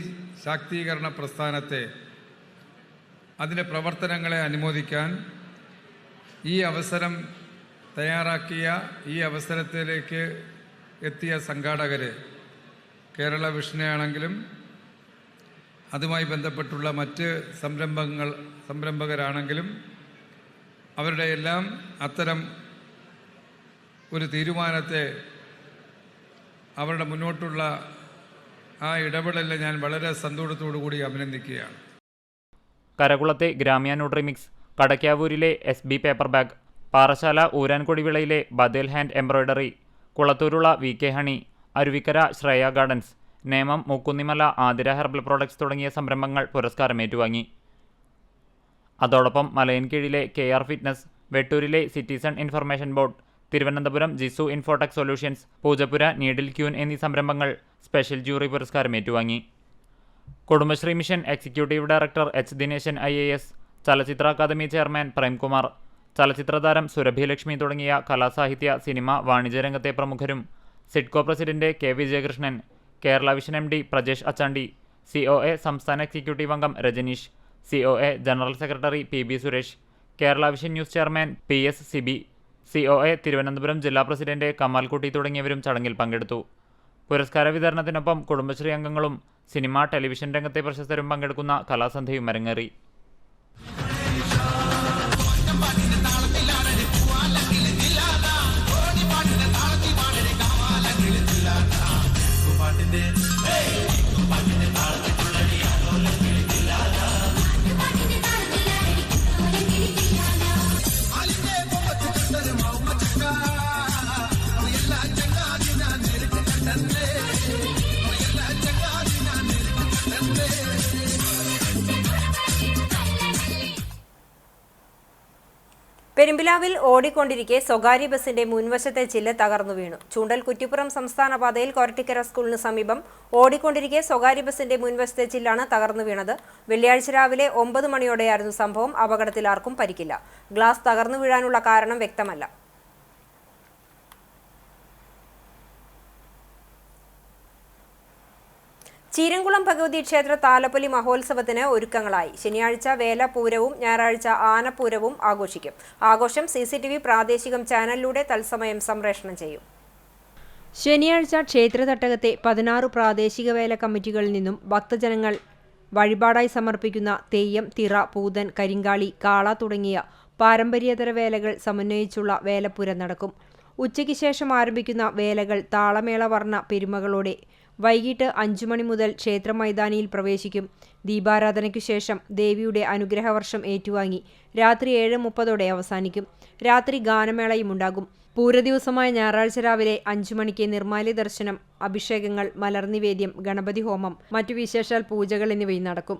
ശാക്തീകരണ പ്രസ്ഥാനത്തെ, അതിൻ്റെ പ്രവർത്തനങ്ങളെ അനുമോദിക്കാൻ ഈ അവസരം തയ്യാറാക്കിയ ഈ അവസരത്തിലേക്ക് എത്തിയ സംഘാടകരെ, കേരള വിഷനെയാണെങ്കിലും അതുമായി ബന്ധപ്പെട്ടുള്ള മറ്റ് സംരംഭകരാണെങ്കിലും അവരുടെ എല്ലാം അത്തരം ഒരു തീരുമാനത്തെ, അവരുടെ മുന്നോട്ടുള്ള ആ ഇടപെടലിനെ ഞാൻ വളരെ സന്തോഷത്തോടു കൂടി അഭിനന്ദിക്കുകയാണ്. കരകുളത്തെ ഗ്രാമ്യ ന്യൂട്രിമിക്സ്, കടക്കാവൂരിലെ SB paper bag, Parassala Ooramkodi വിളയിലെ ബദേൽ ഹാൻഡ് എംബ്രോയ്ഡറി, കുളത്തൂരുള്ള VK honey, Aruvikkara Shreya gardens, Nemom Mookkunnimala Athira herbal products തുടങ്ങിയ സംരംഭങ്ങൾ പുരസ്കാരം ഏറ്റുവാങ്ങി. അതോടൊപ്പം മലയൻകീഴിലെ KR ഫിറ്റ്നസ്, വെട്ടൂരിലെ citizen information board, Thiruvananthapuram Jisu infotech solutions, Poojappura needle queen എന്നീ സംരംഭങ്ങൾ സ്പെഷ്യൽ ജൂറി പുരസ്കാരം ഏറ്റുവാങ്ങി. Kudumbashree mission executive director H Dineshan IAS, ചലച്ചിത്ര അക്കാദമി ചെയർമാൻ പ്രേംകുമാർ, ചലച്ചിത്രതാരം സുരഭി ലക്ഷ്മി തുടങ്ങിയ കലാസാഹിത്യ സിനിമ വാണിജ്യരംഗത്തെ പ്രമുഖരും, SIDCO president K Vijayakrishnan, Kerala vision MD Prajesh Achandi, COA സംസ്ഥാന എക്സിക്യൂട്ടീവ് അംഗം Rajaneesh, COA general secretary PB Suresh, Kerala vision news chairman PS Sibi, COA Thiruvananthapuram ജില്ലാ പ്രസിഡന്റ് കമാൽകുട്ടി തുടങ്ങിയവരും ചടങ്ങിൽ പങ്കെടുത്തു. പുരസ്കാര വിതരണത്തിനൊപ്പം കുടുംബശ്രീ അംഗങ്ങളും സിനിമ ടെലിവിഷൻ രംഗത്തെ പ്രശസ്തരും പങ്കെടുക്കുന്ന കലാസന്ധ്യയും അരങ്ങേറി. പെരുമ്പിലാവിൽ ഓടിക്കൊണ്ടിരിക്കെ സ്വകാര്യ ബസിന്റെ മുൻവശത്തെ ചില്ല് തകർന്നു വീണു. ചൂണ്ടൽ കുറ്റിപ്പുറം സംസ്ഥാന പാതയിൽ കൊരട്ടിക്കര സ്കൂളിന് സമീപം ഓടിക്കൊണ്ടിരിക്കെ സ്വകാര്യ ബസിന്റെ മുൻവശത്തെ ചില്ലാണ് തകർന്നു വീണത്. വെള്ളിയാഴ്ച രാവിലെ 9 മണിയോടെയായിരുന്നു സംഭവം. അപകടത്തിൽ ആർക്കും പരിക്കില്ല. ഗ്ലാസ് തകർന്നു വീഴാനുള്ള കാരണം വ്യക്തമല്ല. ചീരംകുളം ഭഗവതി ക്ഷേത്ര താലപ്പൊലി മഹോത്സവത്തിന് ഒരുക്കങ്ങളായി. ശനിയാഴ്ച വേലപൂരവും ഞായറാഴ്ച ആനപ്പൂരവും ആഘോഷിക്കും. ആഘോഷം CCTV പ്രാദേശികം ചാനലിലൂടെ തത്സമയം സംപ്രേഷണം ചെയ്യും. ശനിയാഴ്ച ക്ഷേത്ര തട്ടകത്തെ 16 പ്രാദേശിക വേല കമ്മിറ്റികളിൽ നിന്നും ഭക്തജനങ്ങൾ വഴിപാടായി സമർപ്പിക്കുന്ന തെയ്യം, തിറ, പൂതൻ, കരിങ്കാളി, കാള തുടങ്ങിയ പാരമ്പര്യേതര വേലകൾ സമന്വയിച്ചുള്ള വേലപ്പൂരം നടക്കും. ഉച്ചയ്ക്ക് ശേഷം ആരംഭിക്കുന്ന വേലകൾ താളമേള വർണ്ണ പെരുമകളോടെ വൈകിട്ട് 5 മണി മുതൽ ക്ഷേത്ര മൈതാനിയിൽ പ്രവേശിക്കും. ദീപാരാധനയ്ക്കു ശേഷം ദേവിയുടെ അനുഗ്രഹവർഷം ഏറ്റുവാങ്ങി രാത്രി 7:30 അവസാനിക്കും. രാത്രി ഗാനമേളയുമുണ്ടാകും. പൂരദിവസമായ ഞായറാഴ്ച രാവിലെ 5 മണിക്ക് നിർമ്മാല്യ ദർശനം, അഭിഷേകങ്ങൾ, മലർനിവേദ്യം, ഗണപതി ഹോമം, മറ്റു വിശേഷാൽ പൂജകൾ എന്നിവയും നടക്കും.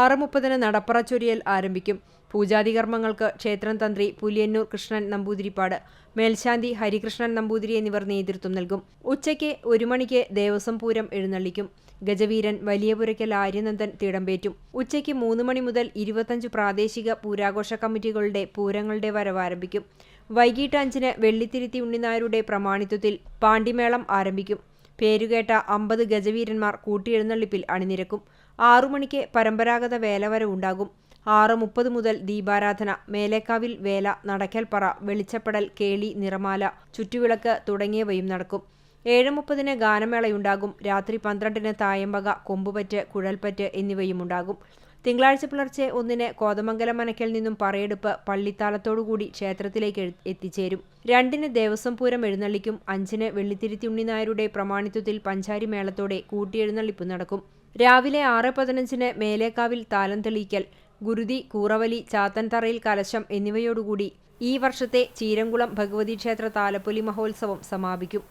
6:30 നടപ്പറ ചൊരിയൽ ആരംഭിക്കും. പൂജാതി കർമ്മങ്ങൾക്ക് ക്ഷേത്രം തന്ത്രി പുലിയന്നൂർ കൃഷ്ണൻ നമ്പൂതിരിപ്പാട്, മേൽശാന്തി ഹരികൃഷ്ണൻ നമ്പൂതിരി എന്നിവർ നേതൃത്വം നൽകും. ഉച്ചയ്ക്ക് 1 മണിക്ക് ദേവസ്വം പൂരം എഴുന്നള്ളിക്കും. ഗജവീരൻ വലിയപുരയ്ക്കൽ ആര്യനന്ദൻ തിടമ്പേറ്റും. ഉച്ചയ്ക്ക് 3 മണി മുതൽ 25 പ്രാദേശിക പൂരാഘോഷ കമ്മിറ്റികളുടെ പൂരങ്ങളുടെ വരവ് ആരംഭിക്കും. വൈകിട്ട് 5-ന് വെള്ളിത്തിരുത്തി ഉണ്ണിനായരുടെ പ്രമാണിത്വത്തിൽ പാണ്ടിമേളം ആരംഭിക്കും. പേരുകേട്ട 50 ഗജവീരന്മാർ കൂട്ടിയെഴുന്നള്ളിപ്പിൽ അണിനിരക്കും. 6 മണിക്ക് പരമ്പരാഗത വേലവരവുണ്ടാകും. 6:30 മുതൽ ദീപാരാധന, മേലേക്കാവിൽ വേല, നടക്കൽപ്പറ, വെളിച്ചപ്പെടൽ, കേളി, നിറമാല, ചുറ്റുവിളക്ക് തുടങ്ങിയവയും നടക്കും. 7:30 ഗാനമേളയുണ്ടാകും. രാത്രി 12-ന് തായമ്പക, കൊമ്പുപറ്റ്, കുഴൽപ്പറ്റ് എന്നിവയുമുണ്ടാകും. തിങ്കളാഴ്ച പുലർച്ചെ 1-ന് കോതമംഗലം മനയ്ക്കൽ നിന്നും പറയെടുപ്പ് പള്ളിത്താളത്തോടുകൂടി ക്ഷേത്രത്തിലേക്ക് എത്തിച്ചേരും. 2-ന് ദേവസ്വം പൂരം എഴുന്നള്ളിക്കും. 5-ന് വെള്ളിത്തിരുത്തി ഉണ്ണിനായരുടെ പ്രമാണിത്വത്തിൽ പഞ്ചാരി മേളത്തോടെ കൂട്ടിയെഴുന്നള്ളിപ്പ് നടക്കും. രാവിലെ 6:15-ന് മേലേക്കാവിൽ താലം തെളിയിക്കൽ, ഗുരുതി, കൂറവലി, ചാത്തൻതറയിൽ കലശം എന്നിവയോടുകൂടി ഈ വർഷത്തെ ചീരംകുളം ഭഗവതി ക്ഷേത്ര താലപ്പൊലി മഹോത്സവം സമാപിക്കും.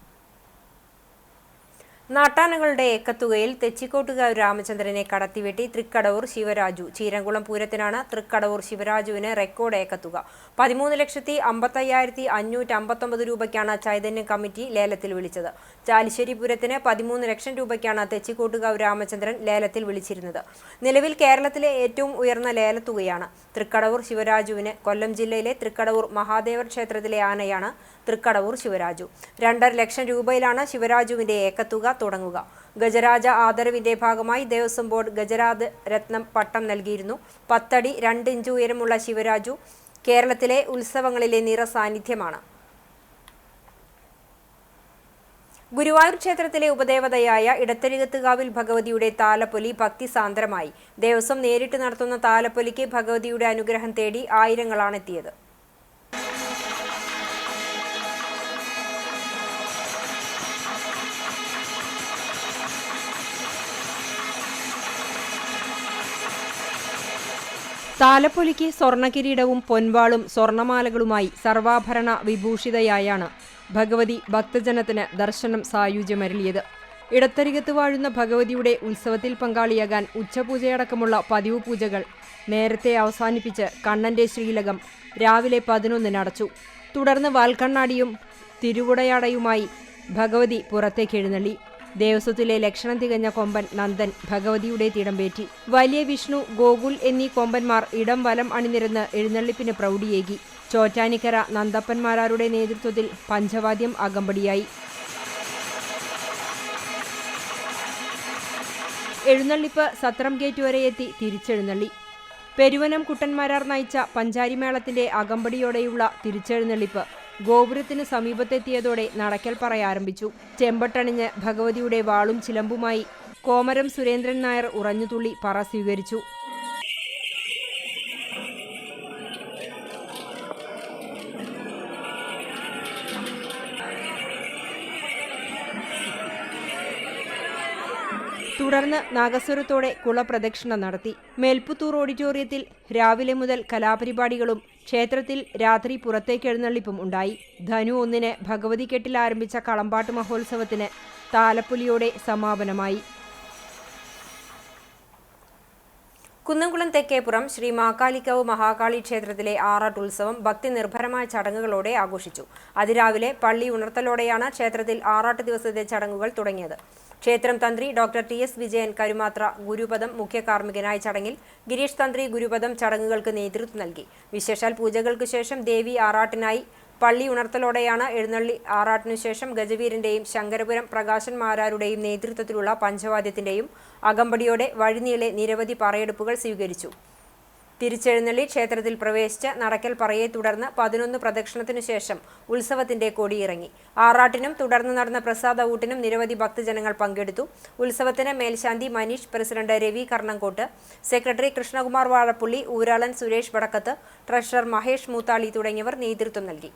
നാട്ടാനകളുടെ ഏക്കത്തുകയിൽ തെച്ചിക്കോട്ടുകാവ് രാമചന്ദ്രനെ കടത്തിവെട്ടി തൃക്കടവൂർ ശിവരാജു. ചീരംകുളം പൂരത്തിനാണ് തൃക്കടവൂർ ശിവരാജുവിന് റെക്കോർഡ് ഏക്കത്തുക. 13,55,559 രൂപയ്ക്കാണ് ചൈതന്യം കമ്മിറ്റി ലേലത്തിൽ വിളിച്ചത്. ചാലിശ്ശേരി പൂരത്തിന് 13 ലക്ഷം രൂപയ്ക്കാണ് തെച്ചിക്കോട്ടുകാവ് രാമചന്ദ്രൻ ലേലത്തിൽ വിളിച്ചിരുന്നത്. നിലവിൽ കേരളത്തിലെ ഏറ്റവും ഉയർന്ന ലേലത്തുകയാണ് തൃക്കടവൂർ ശിവരാജുവിന്. കൊല്ലം ജില്ലയിലെ തൃക്കടവൂർ മഹാദേവർ ക്ഷേത്രത്തിലെ ആനയാണ് തൃക്കടവൂർ ശിവരാജു. 2.5 ലക്ഷം രൂപയിലാണ് ശിവരാജുവിന്റെ ഏക്കത്തുക തുടങ്ങുക. ഗജരാജ ആദരവിന്റെ ഭാഗമായി ദേവസ്വം ബോർഡ് ഗജരാജ രത്നം പട്ടം നൽകിയിരുന്നു. 10 അടി 2 ഇഞ്ച് ഉയരമുള്ള ശിവരാജു കേരളത്തിലെ ഉത്സവങ്ങളിലെ നിറസാന്നിധ്യമാണ്. ഗുരുവായൂർ ക്ഷേത്രത്തിലെ ഉപദേവതയായ ഇടത്തരികത്തുകാവിൽ ഭഗവതിയുടെ താലപ്പൊലി ഭക്തിസാന്ദ്രമായി. ദേവസ്വം നേരിട്ട് നടത്തുന്ന താലപ്പൊലിക്ക് ഭഗവതിയുടെ അനുഗ്രഹം തേടി ആയിരങ്ങളാണ് എത്തിയത്. താലപ്പൊലിക്ക് സ്വർണ്ണകിരീടവും പൊൻവാളും സ്വർണമാലകളുമായി സർവാഭരണ വിഭൂഷിതയായാണ് ഭഗവതി ഭക്തജനത്തിന് ദർശനം സായുജ്യമരുളിയത്. ഇടത്തരികത്ത് വാഴുന്ന ഭഗവതിയുടെ ഉത്സവത്തിൽ പങ്കാളിയാകാൻ ഉച്ചപൂജയടക്കമുള്ള പതിവ് പൂജകൾ നേരത്തെ അവസാനിപ്പിച്ച് കണ്ണന്റെ ശ്രീലകം രാവിലെ 11-ന് അടച്ചു. തുടർന്ന് വാൽക്കണ്ണാടിയും തിരുവുടയാടയുമായി ഭഗവതി പുറത്തേക്ക് എഴുന്നള്ളി. ദേവസ്വത്തിലെ ലക്ഷണം തികഞ്ഞ കൊമ്പൻ നന്ദൻ ഭഗവതിയുടെ തിടമ്പേറ്റി. വലിയ വിഷ്ണു, ഗോകുൽ എന്നീ കൊമ്പന്മാർ ഇടം വലം അണിനിരന്ന് എഴുന്നള്ളിപ്പിന് പ്രൗഢിയേകി. ചോറ്റാനിക്കര നന്ദപ്പന്മാരാരുടെ നേതൃത്വത്തിൽ പഞ്ചവാദ്യം അകമ്പടിയായി. എഴുന്നള്ളിപ്പ് സത്രം ഗേറ്റ് വരെ എത്തി തിരിച്ചെഴുന്നള്ളി. പെരുവനം കുട്ടന്മാരാർ നയിച്ച പഞ്ചാരിമേളത്തിന്റെ അകമ്പടിയോടെയുള്ള തിരിച്ചെഴുന്നള്ളിപ്പ് ഗോപുരത്തിന് സമീപത്തെത്തിയതോടെ നടക്കൽപ്പറ ആരംഭിച്ചു. ചെമ്പട്ടണിഞ്ഞ് ഭഗവതിയുടെ വാളും ചിലമ്പുമായി കോമരം സുരേന്ദ്രൻ നായർ ഉറഞ്ഞുതുള്ളി പറ സ്വീകരിച്ചു. തുടർന്ന് നാഗസ്വരത്തോടെ കുളപ്രദക്ഷിണ നടത്തി. മേൽപ്പുത്തൂർ ഓഡിറ്റോറിയത്തിൽ രാവിലെ മുതൽ കലാപരിപാടികളും ക്ഷേത്രത്തിൽ രാത്രി പുറത്തേക്കെഴുന്നള്ളിപ്പും ഉണ്ടായി. ധനു 1-ന് ഭഗവതി കെട്ടിൽ ആരംഭിച്ച കളമ്പാട്ട് മഹോത്സവത്തിന് താലപ്പൊലിയോടെ സമാപനമായി. കുന്നംകുളം തെക്കേപ്പുറം ശ്രീ മാക്കാലിക്കാവ് മഹാകാളി ക്ഷേത്രത്തിലെ ആറാട്ടുത്സവം ഭക്തി നിർഭരമായ ചടങ്ങുകളോടെ ആഘോഷിച്ചു. അതിരാവിലെ പള്ളി ഉണർത്തലോടെയാണ് ക്ഷേത്രത്തിൽ ആറാട്ട് ദിവസത്തെ ചടങ്ങുകൾ തുടങ്ങിയത്. ക്ഷേത്രം തന്ത്രി ഡോക്ടർ TS വിജയൻ കരുമാത്ര ഗുരുപദം മുഖ്യ കാർമ്മികനായ ചടങ്ങിൽ ഗിരീഷ് തന്ത്രി ഗുരുപദം ചടങ്ങുകൾക്ക് നേതൃത്വം നൽകി. വിശേഷാൽ പൂജകൾക്ക് ശേഷം ദേവി ആറാട്ടിനായി പള്ളി ഉണർത്തലോടെയാണ് എഴുന്നള്ളി. ആറാട്ടിനു ശേഷം ഗജവീരന്റെയും ശങ്കരപുരം പ്രകാശന്മാരാരുടെയും നേതൃത്വത്തിലുള്ള പഞ്ചവാദ്യത്തിന്റെയും അകമ്പടിയോടെ വഴിനീളെ നിരവധി പറയെടുപ്പുകൾ സ്വീകരിച്ചു. തിരിച്ചെഴുന്നള്ളി ക്ഷേത്രത്തിൽ പ്രവേശിച്ച് നടക്കൽ പറയെ തുടർന്ന് 11 പ്രദക്ഷിണത്തിനു ശേഷം ഉത്സവത്തിന്റെ കൊടിയിറങ്ങി. ആറാട്ടിനും തുടർന്ന് നടന്ന പ്രസാദ ഊട്ടിനും നിരവധി ഭക്തജനങ്ങൾ പങ്കെടുത്തു. ഉത്സവത്തിന് മേൽശാന്തി മനീഷ്, പ്രസിഡന്റ് രവി കർണങ്കോട്ട്, സെക്രട്ടറി കൃഷ്ണകുമാർ വാഴപ്പുള്ളി, ഊരാളൻ സുരേഷ് വടക്കത്ത്, ട്രഷറർ മഹേഷ് മൂത്താളി തുടങ്ങിയവർ നേതൃത്വം നൽകി.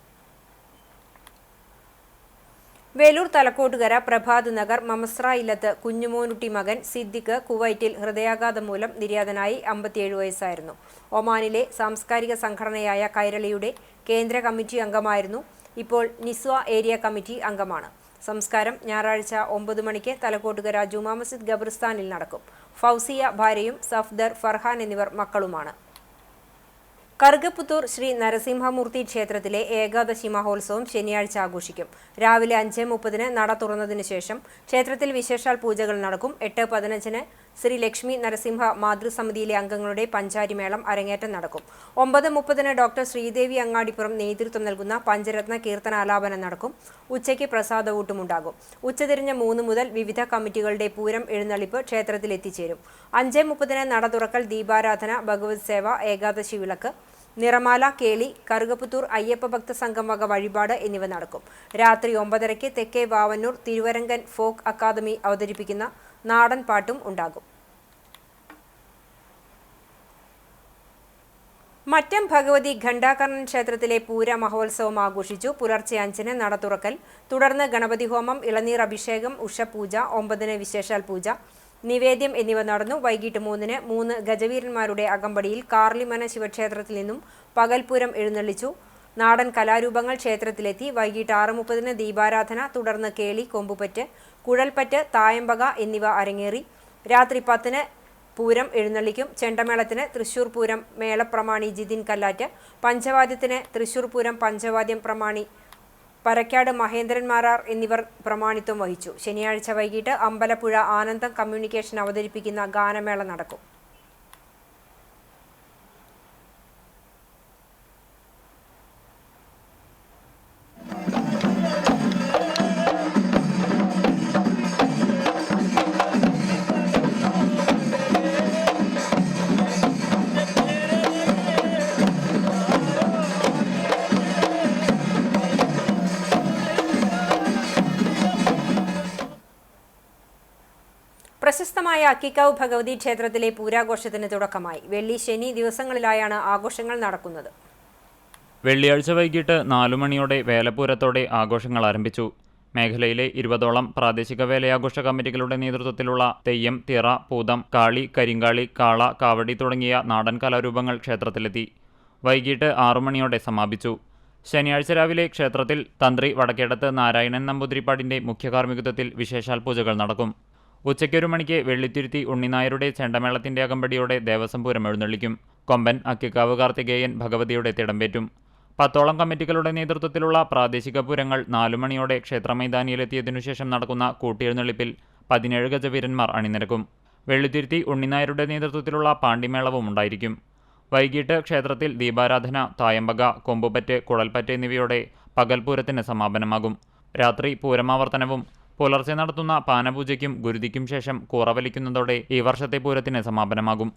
വേലൂർ തലക്കോട്ടുകര പ്രഭാത് നഗർ മമസ്ര ഇല്ലത്ത് കുഞ്ഞുമോനുട്ടി മകൻ സിദ്ദിഖ് കുവൈറ്റിൽ ഹൃദയാഘാതം മൂലം നിര്യാതനായി 57 വയസ്സായിരുന്നു. ഒമാനിലെ സാംസ്കാരിക സംഘടനയായ കൈരളിയുടെ കേന്ദ്ര കമ്മിറ്റി അംഗമായിരുന്നു. ഇപ്പോൾ നിസ്വ ഏരിയ കമ്മിറ്റി അംഗമാണ്. സംസ്കാരം ഞായറാഴ്ച 9 മണിക്ക് തലക്കോട്ടുകര ജുമാ മസ്ജിദ് ഖബർസ്ഥാനിൽ നടക്കും. ഫൗസിയ ഭാര്യയും സഫ്ദർ ഫർഹാൻ എന്നിവർ മക്കളുമാണ്. കറുകപ്പുത്തൂർ ശ്രീ നരസിംഹമൂർത്തി ക്ഷേത്രത്തിലെ ഏകാദശി മഹോത്സവം ശനിയാഴ്ച ആഘോഷിക്കും. രാവിലെ 5:30 നട തുറന്നതിനു ശേഷം ക്ഷേത്രത്തിൽ വിശേഷാൽ പൂജകൾ നടക്കും. 8:15 ശ്രീ ലക്ഷ്മി നരസിംഹ മാതൃസമിതിയിലെ അംഗങ്ങളുടെ പഞ്ചാരിമേളം അരങ്ങേറ്റം നടക്കും. 9:30 ഡോക്ടർ ശ്രീദേവി അങ്ങാടിപ്പുറം നേതൃത്വം നൽകുന്ന പഞ്ചരത്ന കീർത്തനാലാപനം നടക്കും. ഉച്ചയ്ക്ക് പ്രസാദകൂട്ടുമുണ്ടാകും. ഉച്ചതിരിഞ്ഞ് 3 മുതൽ വിവിധ കമ്മിറ്റികളുടെ പൂരം എഴുന്നള്ളിപ്പ് ക്ഷേത്രത്തിൽ എത്തിച്ചേരും. 5:30 നട തുറക്കൽ, ദീപാരാധന, ഭഗവത് സേവ, ഏകാദശി വിളക്ക്, നിറമാല, കേളി, കറുകപ്പുത്തൂർ അയ്യപ്പ ഭക്ത സംഘം വക വഴിപാട് എന്നിവ നടക്കും. രാത്രി 9:30 തെക്കേ വാവന്നൂർ തിരുവരങ്കൻ ഫോക്ക് അക്കാദമി അവതരിപ്പിക്കുന്ന നാടൻ പാട്ടും ഉണ്ടാകും. മറ്റം ഭഗവതി ഘണ്ടാകർണൻ ക്ഷേത്രത്തിലെ പൂര മഹോത്സവം ആഘോഷിച്ചു. പുലർച്ചെ 5-ന് നട തുറക്കൽ, തുടർന്ന് ഗണപതി ഹോമം, ഇളനീർ അഭിഷേകം, ഉഷപൂജ, 9-ന് വിശേഷാൽ പൂജ, നിവേദ്യം എന്നിവ നടന്നു. വൈകിട്ട് 3-ന് 3 ഗജവീരന്മാരുടെ അകമ്പടിയിൽ കാർലിമന ശിവക്ഷേത്രത്തിൽ നിന്നും പകൽപൂരം എഴുന്നള്ളിച്ചു. നാടൻ കലാരൂപങ്ങൾ ക്ഷേത്രത്തിലെത്തി. വൈകിട്ട് 6:30-ന് ദീപാരാധന, തുടർന്ന് കേളി, കൊമ്പുപറ്റ്, കുഴൽപ്പറ്റ്, തായമ്പക എന്നിവ അരങ്ങേറി. രാത്രി 10-ന് പൂരം എഴുന്നള്ളിക്കും. ചെണ്ടമേളത്തിന് തൃശൂർ പൂരം മേളപ്രമാണി ജിതിൻ കല്ലാറ്റ്, പഞ്ചവാദ്യത്തിന് തൃശൂർ പൂരം പഞ്ചവാദ്യം പ്രമാണി പരക്കാട് മഹേന്ദ്രൻ മാരാർ എന്നിവർ പ്രമാണിത്വം വഹിച്ചു. ശനിയാഴ്ച വൈകിട്ട് അമ്പലപ്പുഴ ആനന്ദം കമ്മ്യൂണിക്കേഷൻ അവതരിപ്പിക്കുന്ന ഗാനമേള നടക്കും. പ്രശസ്തമായ അക്കിക്കാവ് ഭഗവതി ക്ഷേത്രത്തിലെ പൂരാഘോഷത്തിന് തുടക്കമായി. വെള്ളി, ശനി ദിവസങ്ങളിലായാണ് ആഘോഷങ്ങൾ നടക്കുന്നത്. വെള്ളിയാഴ്ച വൈകിട്ട് 4 മണിയോടെ വേലപ്പൂരത്തോടെ ആഘോഷങ്ങൾ ആരംഭിച്ചു. മേഖലയിലെ 20ഓളം പ്രാദേശിക വേലയാഘോഷ കമ്മിറ്റികളുടെ നേതൃത്വത്തിലുള്ള തെയ്യം, തിറ, പൂതം, കാളി, കരിങ്കാളി, കാള, കാവടി തുടങ്ങിയ നാടൻ കലാരൂപങ്ങൾ ക്ഷേത്രത്തിലെത്തി. വൈകിട്ട് 6 മണിയോടെ സമാപിച്ചു. ശനിയാഴ്ച രാവിലെ ക്ഷേത്രത്തിൽ തന്ത്രി വടക്കേടത്ത് നാരായണൻ നമ്പൂതിരിപ്പാടിന്റെ മുഖ്യ കാർമ്മികത്വത്തിൽ വിശേഷാൽ പൂജകൾ നടക്കും. ഉച്ചയ്ക്ക് 1 മണിക്ക് വെള്ളിത്തിരുത്തി ഉണ്ണിനായരുടെ ചെണ്ടമേളത്തിന്റെ അകമ്പടിയോടെ ദേവസ്വം പൂരം എഴുന്നള്ളിക്കും. കൊമ്പൻ അക്കിക്കാവ് കാർത്തികേയൻ ഭഗവതിയുടെ തിടമ്പേറ്റും. 10ഓളം കമ്മിറ്റികളുടെ നേതൃത്വത്തിലുള്ള പ്രാദേശിക പൂരങ്ങൾ 4 മണിയോടെ ക്ഷേത്രമൈതാനിയിലെത്തിയതിനുശേഷം നടക്കുന്ന കൂട്ടിയെഴുന്നള്ളിപ്പിൽ 17 ഗജവീരന്മാർ അണിനിരക്കും. വെള്ളിത്തിരുത്തി ഉണ്ണിനായരുടെ നേതൃത്വത്തിലുള്ള പാണ്ടിമേളവും ഉണ്ടായിരിക്കും. വൈകിട്ട് ക്ഷേത്രത്തിൽ ദീപാരാധന, തായമ്പക, കൊമ്പുപറ്റ്, കുഴൽപ്പറ്റ് എന്നിവയോടെ പകൽപൂരത്തിന് സമാപനമാകും. രാത്രി പൂരമാവർത്തനവും പുലർച്ചെ നടത്തുന്ന പാനപൂജയ്ക്കും ഗുരുതിക്കും ശേഷം കൂറവലിക്കുന്നതോടെ ഈ വർഷത്തെ പൂരത്തിന് സമാപനമാകും.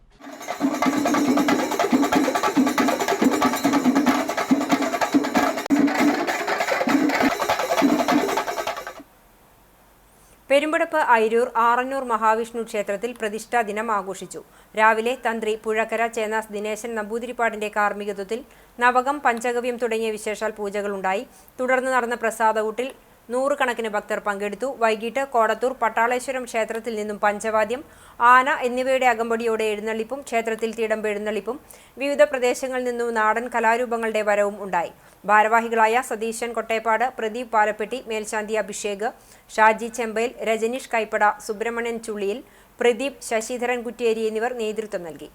പെരുമ്പടപ്പ് ഐരൂർ ആറന്നൂർ മഹാവിഷ്ണു ക്ഷേത്രത്തിൽ പ്രതിഷ്ഠാ ദിനം ആഘോഷിച്ചു. രാവിലെ തന്ത്രി പുഴക്കര ചേന്നാസ് ദിനേശൻ നമ്പൂതിരിപ്പാടിന്റെ കാർമ്മികത്വത്തിൽ നവകം, പഞ്ചഗവ്യം തുടങ്ങിയ വിശേഷാൽ പൂജകളുണ്ടായി. തുടർന്ന് നടന്ന പ്രസാദകൂട്ടിൽ 100 കണക്കിന് ഭക്തർ പങ്കെടുത്തു. വൈകിട്ട് കോടത്തൂർ പട്ടാളേശ്വരം ക്ഷേത്രത്തിൽ നിന്നും പഞ്ചവാദ്യം, ആന എന്നിവയുടെ അകമ്പടിയോടെ എഴുന്നള്ളിപ്പും ക്ഷേത്രത്തിൽ തിടമ്പ് എഴുന്നള്ളിപ്പും വിവിധ പ്രദേശങ്ങളിൽ നിന്നും നാടൻ കലാരൂപങ്ങളുടെ വരവും ഉണ്ടായി. ഭാരവാഹികളായ സതീശൻ കൊട്ടേപ്പാട്, പ്രദീപ് പാലപ്പെട്ടി, മേൽശാന്തി അഭിഷേക്, ഷാജി ചെമ്പയിൽ, രജനീഷ് കൈപ്പട, സുബ്രഹ്മണ്യൻ ചുള്ളിയിൽ, പ്രദീപ്, ശശിധരൻ കുറ്റേരി എന്നിവർ നേതൃത്വം നൽകി.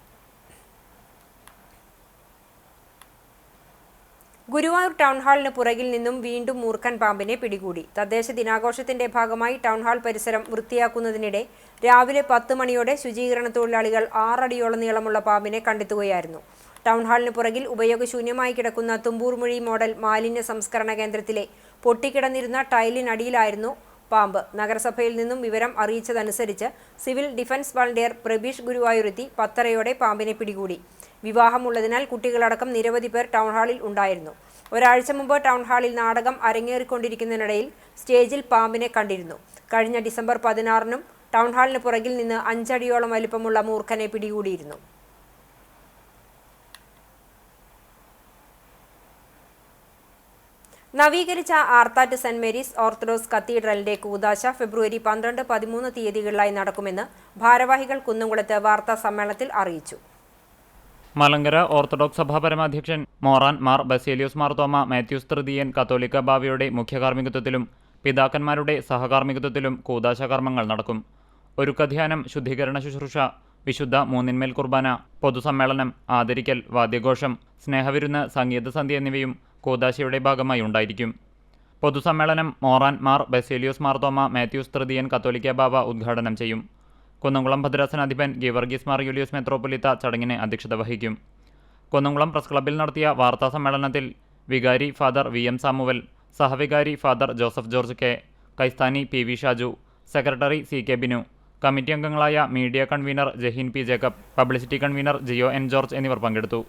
ഗുരുവായൂർ ടൗൺഹാളിന് പുറകിൽ നിന്നും വീണ്ടും മൂർഖൻ പാമ്പിനെ പിടികൂടി. തദ്ദേശ ദിനാഘോഷത്തിന്റെ ഭാഗമായി ടൗൺഹാൾ പരിസരം വൃത്തിയാക്കുന്നതിനിടെ രാവിലെ 10 മണിയോടെ ശുചീകരണ തൊഴിലാളികൾ 6 അടിയോളം നീളമുള്ള പാമ്പിനെ കണ്ടെത്തുകയായിരുന്നു. ടൗൺഹാളിന് പുറകിൽ ഉപയോഗശൂന്യമായി കിടക്കുന്ന തുമ്പൂർമുഴി മോഡൽ മാലിന്യ സംസ്കരണ കേന്ദ്രത്തിലെ പൊട്ടിക്കിടന്നിരുന്ന ടൈലിനടിയിലായിരുന്നു പാമ്പ്. നഗരസഭയിൽ നിന്നും വിവരം അറിയിച്ചതനുസരിച്ച് സിവിൽ ഡിഫൻസ് വളണ്ടിയർ പ്രബീഷ് ഗുരുവായൂരെത്തി 10:30 പാമ്പിനെ പിടികൂടി. വിവാഹമുള്ളതിനാൽ കുട്ടികളടക്കം നിരവധി പേർ ടൗൺഹാളിൽ ഉണ്ടായിരുന്നു. ഒരാഴ്ച മുമ്പ് ടൗൺഹാളിൽ നാടകം അരങ്ങേറിക്കൊണ്ടിരിക്കുന്നതിനിടയിൽ സ്റ്റേജിൽ പാമ്പിനെ കണ്ടിരുന്നു. കഴിഞ്ഞ ഡിസംബർ 16-നും ടൗൺഹാളിന് പുറകിൽ നിന്ന് 5 അടിയോളം വലിപ്പമുള്ള മൂർഖനെ പിടികൂടിയിരുന്നു. നവീകരിച്ച ആർത്താറ്റ് സെന്റ് മേരീസ് ഓർത്തഡോക്സ് കത്തീഡ്രലിന്റെ കൂദാശ ഫെബ്രുവരി 12-13 തീയതികളിലായി നടക്കുമെന്ന് ഭാരവാഹികൾ കുന്നംകുളത്ത് വാർത്താ സമ്മേളനത്തിൽ അറിയിച്ചു. മലങ്കര ഓർത്തഡോക്സ് സഭാ പരമാധ്യക്ഷൻ മോറാൻ മാർ ബസേലിയോസ് മാർത്തോമ മാത്യൂസ് തൃതീയൻ കത്തോലിക്ക ബാവയുടെ മുഖ്യകാർമ്മികത്വത്തിലും പിതാക്കന്മാരുടെ സഹകാർമ്മികത്വത്തിലും കൂദാശ കർമ്മങ്ങൾ നടക്കും. ഒരുക്കധ്യാനം, ശുദ്ധീകരണ ശുശ്രൂഷ, വിശുദ്ധ മൂന്നിന്മേൽ കുർബാന, പൊതുസമ്മേളനം, ആദരിക്കൽ, വാദ്യഘോഷം, സ്നേഹവിരുന്ന്, സംഗീതസന്ധ്യ എന്നിവയും കൂദാശയുടെ ഭാഗമായി ഉണ്ടായിരിക്കും. പൊതുസമ്മേളനം മോറാൻ മാർ ബസേലിയോസ് മാർത്തോമ മാത്യൂസ് തൃതീയൻ കത്തോലിക്ക ബാവ ഉദ്ഘാടനം ചെയ്യും. കുന്നംകുളം ഭദ്രാസനാധിപൻ ഗീവർഗീസ് മാർ യൂലിയോസ് മെത്രോപ്പൊലീത്ത ചടങ്ങിന് അധ്യക്ഷത വഹിക്കും. കുന്നംകുളം പ്രസ് ക്ലബ്ബിൽ നടത്തിയ വാർത്താ സമ്മേളനത്തിൽ വികാരി ഫാദർ VM സാമുവൽ, സഹവികാരി ഫാദർ ജോസഫ് ജോർജ് കെ, കൈസ്ഥാനി PV Shaju, secretary CK Binu, committee അംഗങ്ങളായ media convener Jaheen P Jacob, publicity convener Jio N George എന്നിവർ പങ്കെടുത്തു.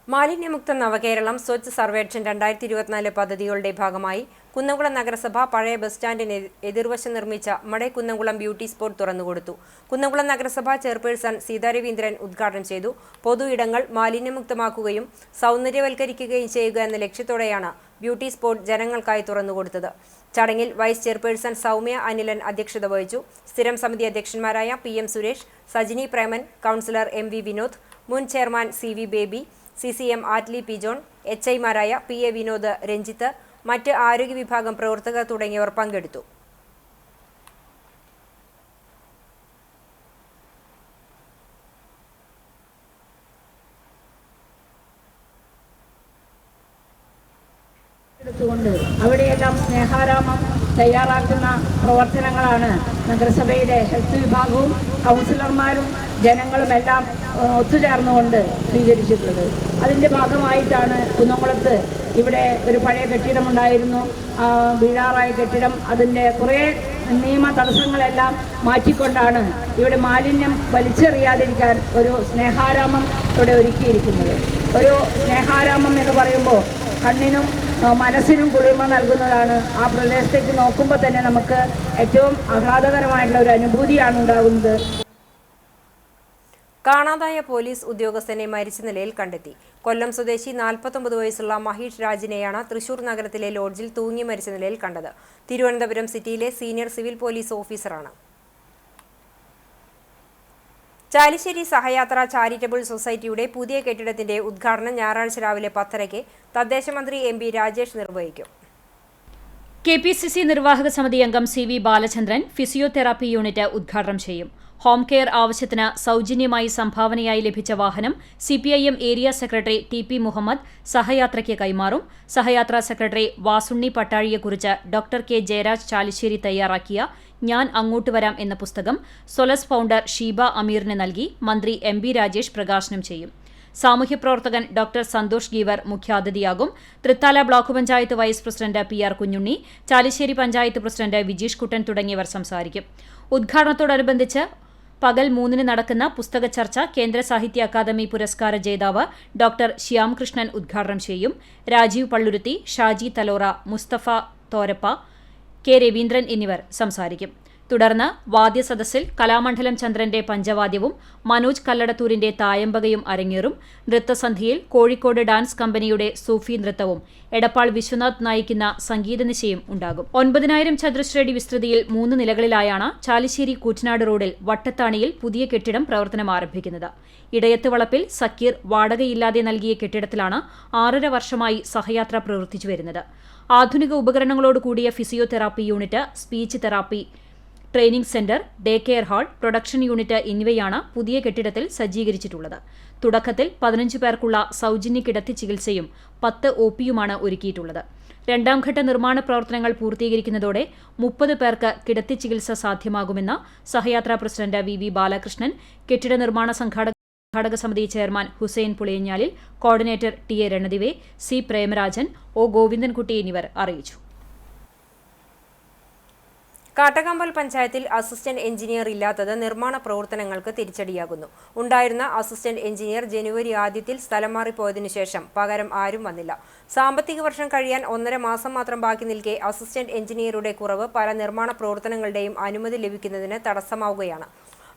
മാലിന്യമുക്ത നവകേരളം സ്വച്ഛ് സർവേക്ഷൺ 2024 പദ്ധതികളുടെ ഭാഗമായി കുന്നംകുളം നഗരസഭ പഴയ ബസ് സ്റ്റാൻഡിന് എതിർവശം നിർമ്മിച്ച മടേ കുന്നംകുളം ബ്യൂട്ടി സ്പോട്ട് തുറന്നുകൊടുത്തു. കുന്നംകുളം നഗരസഭ ചെയർപേഴ്സൺ സീതാ രവീന്ദ്രൻ ഉദ്ഘാടനം ചെയ്തു. പൊതു ഇടങ്ങൾ മാലിന്യമുക്തമാക്കുകയും സൗന്ദര്യവൽക്കരിക്കുകയും ചെയ്യുക എന്ന ലക്ഷ്യത്തോടെയാണ് ബ്യൂട്ടി സ്പോട്ട് ജനങ്ങൾക്കായി തുറന്നുകൊടുത്തത്. ചടങ്ങിൽ വൈസ് ചെയർപേഴ്സൺ സൗമ്യ അനിലൻ അധ്യക്ഷത വഹിച്ചു. സ്ഥിരം സമിതി അധ്യക്ഷന്മാരായ PM Suresh, Sajini Preman, councillor MV Vinod, മുൻ chairman CV Baby, CCM Attli P John, HIമാരായ PA വിനോദ്, രഞ്ജിത്ത്, മറ്റ് ആരോഗ്യ വിഭാഗം പ്രവർത്തകർ തുടങ്ങിയവർ പങ്കെടുത്തു. അവിടെയെല്ലാം സ്നേഹാരാമം തയ്യാറാക്കുന്ന പ്രവർത്തനങ്ങളാണ് നഗരസഭയിലെ ഹെൽത്ത് വിഭാഗവും കൗൺസിലർമാരും ജനങ്ങളുമെല്ലാം ഒത്തുചേർന്നുകൊണ്ട് സ്വീകരിച്ചിട്ടുള്ളത്. അതിൻ്റെ ഭാഗമായിട്ടാണ് കുന്നംകുളത്ത് ഇവിടെ ഒരു പഴയ കെട്ടിടമുണ്ടായിരുന്നു, വീഴാറായ കെട്ടിടം. അതിൻ്റെ കുറേ നിയമ തടസ്സങ്ങളെല്ലാം മാറ്റിക്കൊണ്ടാണ് ഇവിടെ മാലിന്യം വലിച്ചെറിയാതിരിക്കാൻ ഒരു സ്നേഹാരാമം ഇവിടെ ഒരുക്കിയിരിക്കുന്നത്. ഒരു സ്നേഹാരാമം എന്ന് പറയുമ്പോൾ കണ്ണിനും മനസ്സിനും കുളിർമ നൽകുന്നതാണ്. ആ പ്രദേശത്തേക്ക് നോക്കുമ്പോൾ തന്നെ നമുക്ക് ഏറ്റവും ആഹ്ലാദകരമായിട്ടുള്ള ഒരു അനുഭൂതിയാണ് ഉണ്ടാകുന്നത്. കാണാതായ പോലീസ് ഉദ്യോഗസ്ഥനെ മരിച്ച നിലയിൽ കണ്ടെത്തി. കൊല്ലം സ്വദേശി 49 വയസ്സുള്ള മഹീഷ് രാജിനെയാണ് തൃശൂർ നഗരത്തിലെ ലോഡ്ജിൽ തൂങ്ങി മരിച്ച നിലയിൽ കണ്ടത്. തിരുവനന്തപുരം സിറ്റിയിലെ സീനിയർ സിവിൽ പോലീസ് ഓഫീസറാണ്. ചാലിശ്ശേരി സഹയാത്ര ചാരിറ്റബിൾ സൊസൈറ്റിയുടെ പുതിയ കെട്ടിടത്തിന്റെ ഉദ്ഘാടനം ഞായറാഴ്ച രാവിലെ 10:30 തദ്ദേശ മന്ത്രി MP രാജേഷ് നിർവഹിക്കും. KPCC നിർവാഹക സമിതി അംഗം CV ബാലചന്ദ്രൻ ഫിസിയോതെറാപ്പി യൂണിറ്റ് ഉദ്ഘാടനം ചെയ്യും. ഹോം കെയർ ആവശ്യത്തിന് സൗജന്യമായി സംഭാവനയായി ലഭിച്ച വാഹനം CPIM area secretary TP Muhammad സഹയാത്രയ്ക്ക് കൈമാറും. സഹയാത്രാ സെക്രട്ടറി വാസുണ്ണി പട്ടാഴിയെക്കുറിച്ച് ഡോക്ടർ K ജയരാജ് ചാലിശ്ശേരി തയ്യാറാക്കിയ ഞാൻ അങ്ങോട്ട് വരാം എന്ന പുസ്തകം സൊലസ് ഫൗണ്ടർ ഷീബ അമീറിന് നൽകി മന്ത്രി MB രാജേഷ് പ്രകാശനം ചെയ്യും. സാമൂഹ്യപ്രവർത്തകൻ ഡോക്ടർ സന്തോഷ് ഗീവർ മുഖ്യാതിഥിയാകും. Thrithala block panchayat vice president PR Kunhunni, Chalissery panchayat president Vijeesh Kuttan തുടങ്ങിയവർ സംസാരിക്കും. ഉദ്ഘാടനത്തോടനുബന്ധിച്ച് പകൽ 3 നടക്കുന്ന പുസ്തക ചർച്ച കേന്ദ്ര സാഹിത്യ അക്കാദമി പുരസ്കാര ജേതാവ് ഡോക്ടർ ശ്യാംകൃഷ്ണൻ ഉദ്ഘാടനം ചെയ്യും. രാജീവ് പള്ളുരുത്തി, ഷാജി തലോറ, മുസ്തഫ തോരപ്പ, K രവീന്ദ്രൻ എന്നിവർ സംസാരിക്കും. തുടർന്ന് വാദ്യസദസ്സിൽ കലാമണ്ഡലം ചന്ദ്രന്റെ പഞ്ചവാദ്യവും മനോജ് കല്ലടത്തൂരിന്റെ തായമ്പകയും അരങ്ങേറും. നൃത്തസന്ധ്യയിൽ കോഴിക്കോട് ഡാൻസ് കമ്പനിയുടെ സൂഫി നൃത്തവും എടപ്പാൾ വിശ്വനാഥ് നയിക്കുന്ന സംഗീതനിശയും ഉണ്ടാകും. 9000 ചതുരശ്രയടി വിസ്തൃതിയിൽ 3 നിലകളിലായാണ് ചാലിശ്ശേരി കൂറ്റനാട് റോഡിൽ വട്ടത്താണിയിൽ പുതിയ കെട്ടിടം പ്രവർത്തനം ആരംഭിക്കുന്നത്. ഇടയത്ത് വളപ്പിൽ സക്കീർ വാടകയില്ലാതെ നൽകിയ കെട്ടിടത്തിലാണ് 6.5 വർഷമായി സഹയാത്ര പ്രവർത്തിച്ചു വരുന്നത്. ആധുനിക ഉപകരണങ്ങളോട് കൂടിയ physiotherapy unit, speech therapy training centre, day care hall, production unit എന്നിവയാണ് പുതിയ കെട്ടിടത്തിൽ സജ്ജീകരിച്ചിട്ടുള്ളത്. തുടക്കത്തിൽ 15 പേർക്കുള്ള സൗജന്യ കിടത്തി ചികിത്സയും 10 OPയുമാണ് ഒരുക്കിയിട്ടുള്ളത്. രണ്ടാം ഘട്ട നിർമ്മാണ പ്രവർത്തനങ്ങൾ പൂർത്തീകരിക്കുന്നതോടെ 30 പേർക്ക് കിടത്തി ചികിത്സ സാധ്യമാകുമെന്ന് സഹയാത്രാ പ്രസിഡന്റ് VV ബാലകൃഷ്ണൻ, കെട്ടിട നിർമ്മാണ സംഘാടക സമിതി chairman Hussain Puliyanjalil, coordinator TA Ranadive, C Premarajan, O Govindankutty എന്നിവർ അറിയിച്ചു. കാട്ടകമ്പൽ പഞ്ചായത്തിൽ അസിസ്റ്റന്റ് എഞ്ചിനീയർ ഇല്ലാത്തത് നിർമ്മാണ പ്രവർത്തനങ്ങൾക്ക് തിരിച്ചടിയാകുന്നു. ഉണ്ടായിരുന്ന അസിസ്റ്റന്റ് എഞ്ചിനീയർ ജനുവരി ആദ്യത്തിൽ സ്ഥലം മാറിപ്പോയതിനു ശേഷം പകരം ആരും വന്നില്ല. സാമ്പത്തിക വർഷം കഴിയാൻ 1.5 മാസം മാത്രം ബാക്കി നിൽക്കെ അസിസ്റ്റന്റ് എഞ്ചിനീയറുടെ കുറവ് പല നിർമ്മാണ പ്രവർത്തനങ്ങളുടെയും അനുമതി ലഭിക്കുന്നതിന് തടസ്സമാവുകയാണ്.